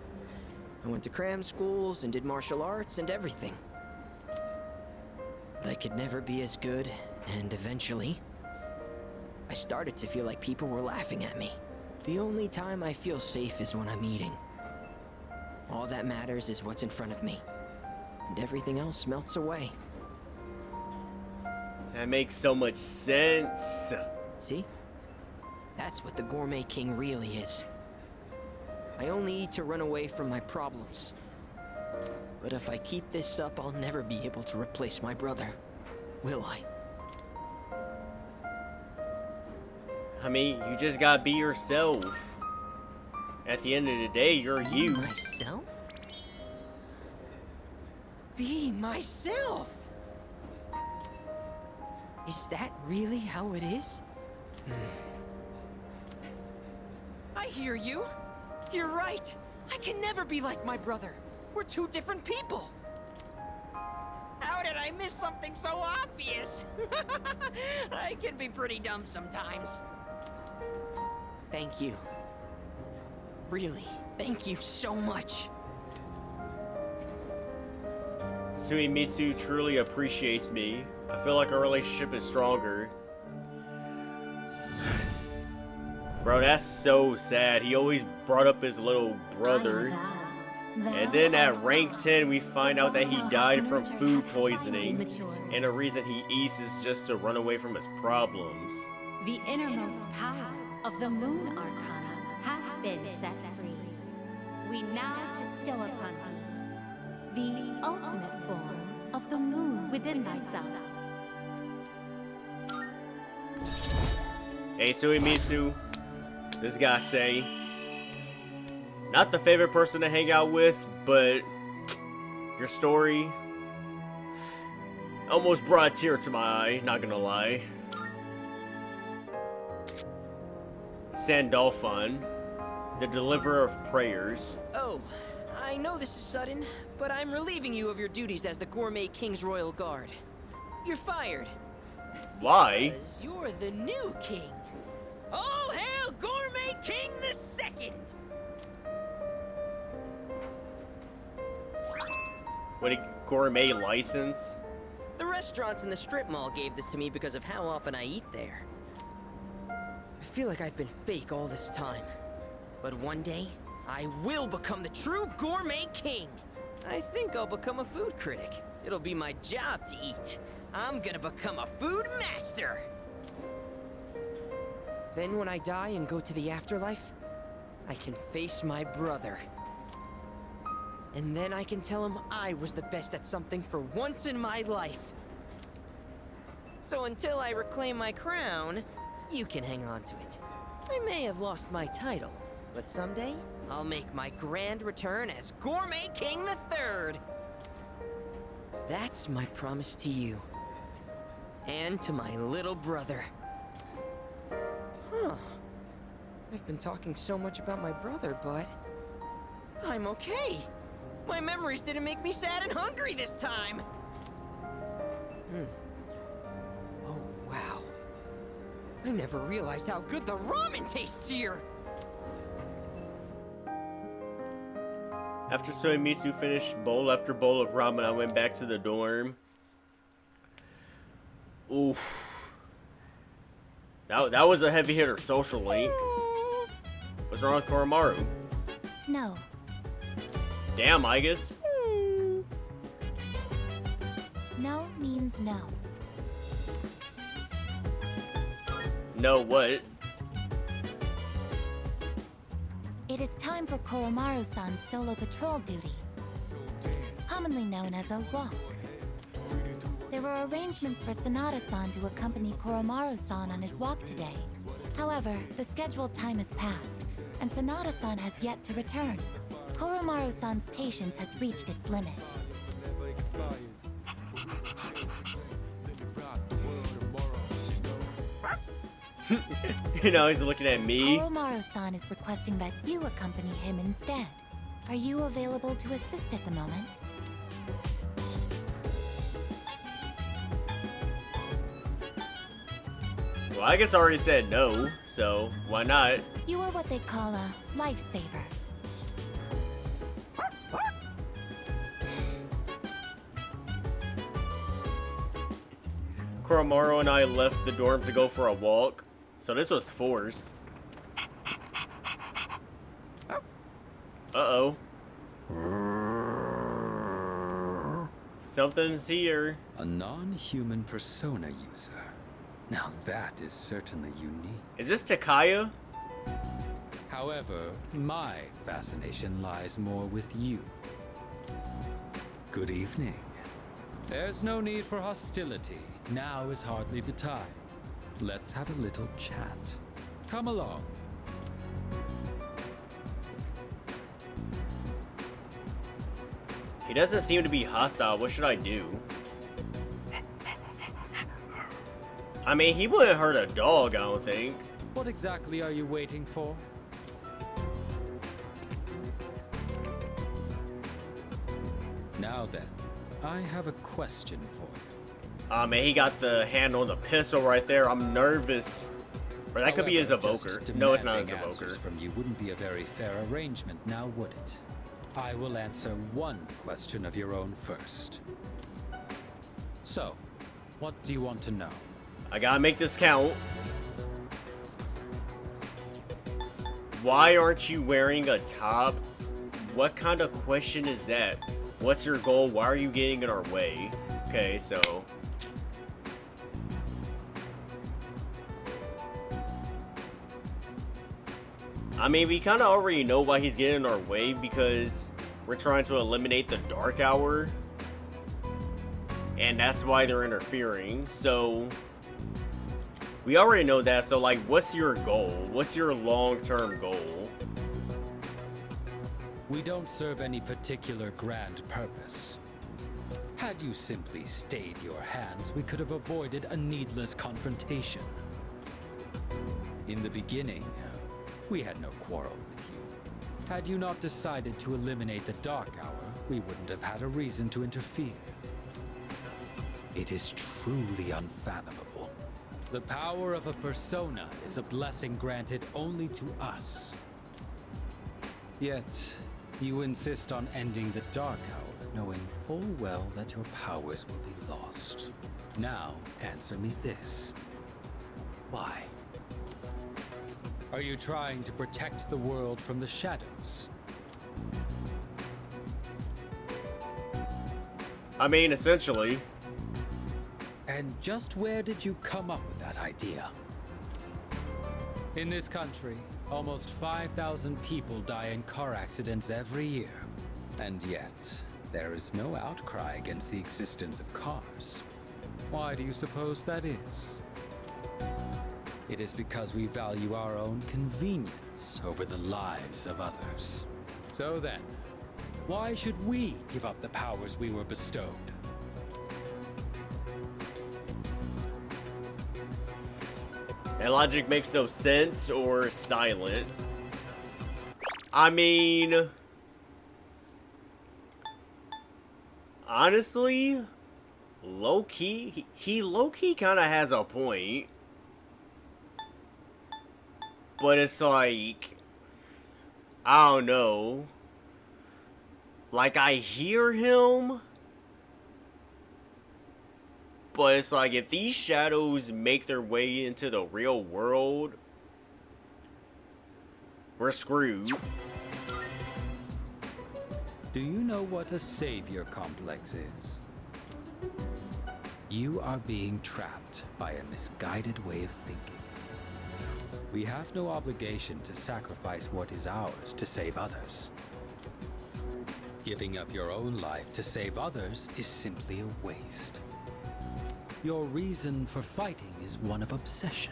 I went to cram schools and did martial arts and everything. But I could never be as good, and eventually, I started to feel like people were laughing at me. The only time I feel safe is when I'm eating. All that matters is what's in front of me, and everything else melts away. That makes so much sense. See? That's what the Gourmet King really is. I only eat to run away from my problems. But if I keep this up, I'll never be able to replace my brother. Will I? I mean, you just gotta be yourself. At the end of the day, you're you. Myself? Be myself! Is that really how it is? I hear you. You're right. I can never be like my brother. We're two different people. How did I miss something so obvious? I can be pretty dumb sometimes. Thank you. Really, thank you so much. Suimitsu truly appreciates me. I feel like our relationship is stronger. Bro, that's so sad. He always brought up his little brother. And then at rank 10, we find out that he died from food poisoning. And the reason he eats is just to run away from his problems. The innermost power of the Moon Arcana hath been set free. We now bestow upon thee the ultimate form of the moon within thyself. Hey, Suimitsu. This guy say, not the favorite person to hang out with, but your story almost brought a tear to my eye, not gonna lie. Sandalphon, the deliverer of prayers. Oh, I know this is sudden, but I'm relieving you of your duties as the Gourmet King's Royal Guard. You're fired. Why? Because you're the new king. All hail Gourmet King the Second! What, a gourmet license? The restaurants in the strip mall gave this to me because of how often I eat there. I feel like I've been fake all this time. But one day, I will become the true Gourmet King. I think I'll become a food critic. It'll be my job to eat. I'm gonna become a food master. Then when I die and go to the afterlife, I can face my brother. And then I can tell him I was the best at something for once in my life. So until I reclaim my crown, you can hang on to it. I may have lost my title, but someday I'll make my grand return as Gourmet King III. That's my promise to you. And to my little brother. Huh. I've been talking so much about my brother, but I'm okay. My memories didn't make me sad and hungry this time. Oh, wow. I never realized how good the ramen tastes here. After Suimitsu finished bowl after bowl of ramen, I went back to the dorm. Oof. That was a heavy hitter socially. What's wrong with Koromaru? No. Damn, Igus. No means no. No what? It is time for Koromaru-san's solo patrol duty, commonly known as a walk. There were arrangements for Sanada-san to accompany Koromaru-san on his walk today. However, the scheduled time has passed, and Sanada-san has yet to return. Koromaru-san's patience has reached its limit. You know, he's looking at me. Koromaru-san is requesting that you accompany him instead. Are you available to assist at the moment? Well, I guess I already said no, so why not? You are what they call a lifesaver. Koromaru and I left the dorm to go for a walk, so this was forced. Uh-oh. Something's here. A non-human persona user. Now that is certainly unique. Is this Takaya? However, my fascination lies more with you. Good evening. There's no need for hostility. Now is hardly the time. Let's have a little chat. Come along. He doesn't seem to be hostile. What should I do? I mean, he wouldn't hurt a dog, I don't think. What exactly are you waiting for? Now then, I have a question for you. Ah, man, he got the hand on the pistol right there. I'm nervous. Or that could be his evoker. No, it's not his evoker. From you wouldn't be a very fair arrangement, now would it? I will answer one question of your own first. So, what do you want to know? I gotta make this count. Why aren't you wearing a top? What kind of question is that? What's your goal? Why are you getting in our way? Okay, so... I mean, we kind of already know why he's getting in our way, because we're trying to eliminate the Dark Hour. And that's why they're interfering, so... We already know that, so like, what's your goal? What's your long-term goal? We don't serve any particular grand purpose. Had you simply stayed your hands, we could have avoided a needless confrontation. In the beginning, we had no quarrel with you. Had you not decided to eliminate the Dark Hour, we wouldn't have had a reason to interfere. It is truly unfathomable. The power of a persona is a blessing granted only to us. Yet, you insist on ending the Dark Hour, knowing full well that your powers will be lost. Now, answer me this. Why? Are you trying to protect the world from the shadows? I mean, essentially. And just where did you come up with that idea? In this country, almost 5,000 people die in car accidents every year. And yet, there is no outcry against the existence of cars. Why do you suppose that is? It is because we value our own convenience over the lives of others. So then, why should we give up the powers we were bestowed? That logic makes no sense or silent. I mean... Honestly, low-key, he low-key kind of has a point. But it's like, I don't know. Like, I hear him. But it's like, if these shadows make their way into the real world, we're screwed. Do you know what a savior complex is? You are being trapped by a misguided way of thinking. We have no obligation to sacrifice what is ours to save others. Giving up your own life to save others is simply a waste. Your reason for fighting is one of obsession.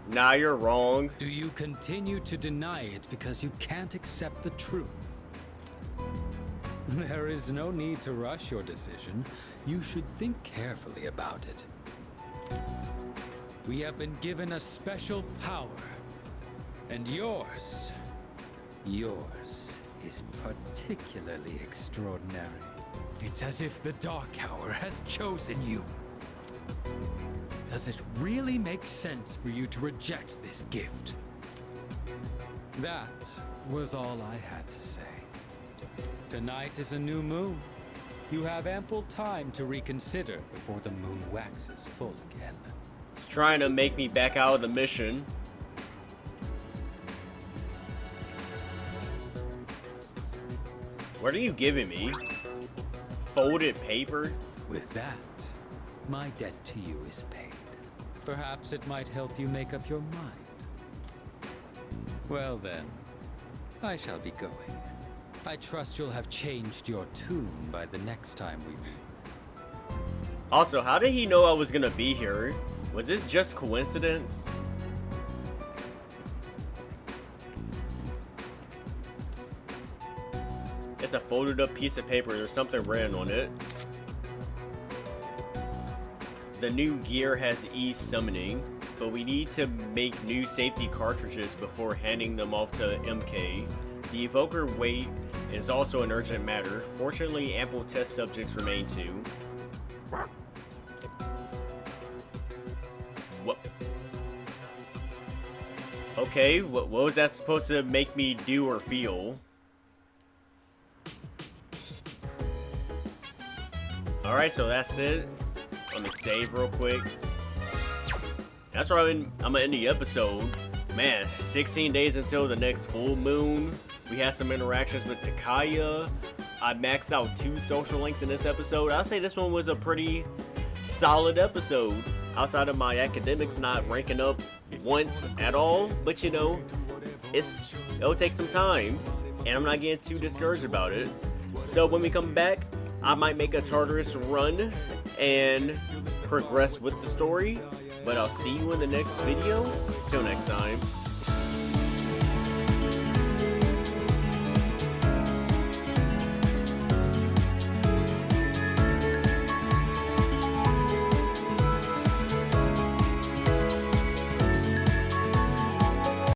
Nah, you're wrong. Do you continue to deny it because you can't accept the truth? There is no need to rush your decision. You should think carefully about it. We have been given a special power. And yours is particularly extraordinary. It's as if the Dark Hour has chosen you. Does it really make sense for you to reject this gift? That was all I had to say. Tonight is a new moon. You have ample time to reconsider before the moon waxes full again. He's trying to make me back out of the mission. What are you giving me? Folded paper? With that, my debt to you is paid. Perhaps it might help you make up your mind. Well then, I shall be going. I trust you'll have changed your tune by the next time we meet. Also, how did he know I was gonna be here? Was this just coincidence? It's a folded up piece of paper. There's something written on it. The new gear has ease summoning, but we need to make new safety cartridges before handing them off to MK. The evoker weight is also an urgent matter. Fortunately, ample test subjects remain too. What? Okay, what was that supposed to make me do or feel? Alright, so that's it. Let me save real quick. That's where I'm gonna end the episode. Man, 16 days until the next full moon. We had some interactions with Takaya. I maxed out 2 social links in this episode. I'll say this one was a pretty solid episode. Outside of my academics not ranking up once at all. But you know, it'll take some time. And I'm not getting too discouraged about it. So when we come back, I might make a Tartarus run and progress with the story. But I'll see you in the next video. Till next time.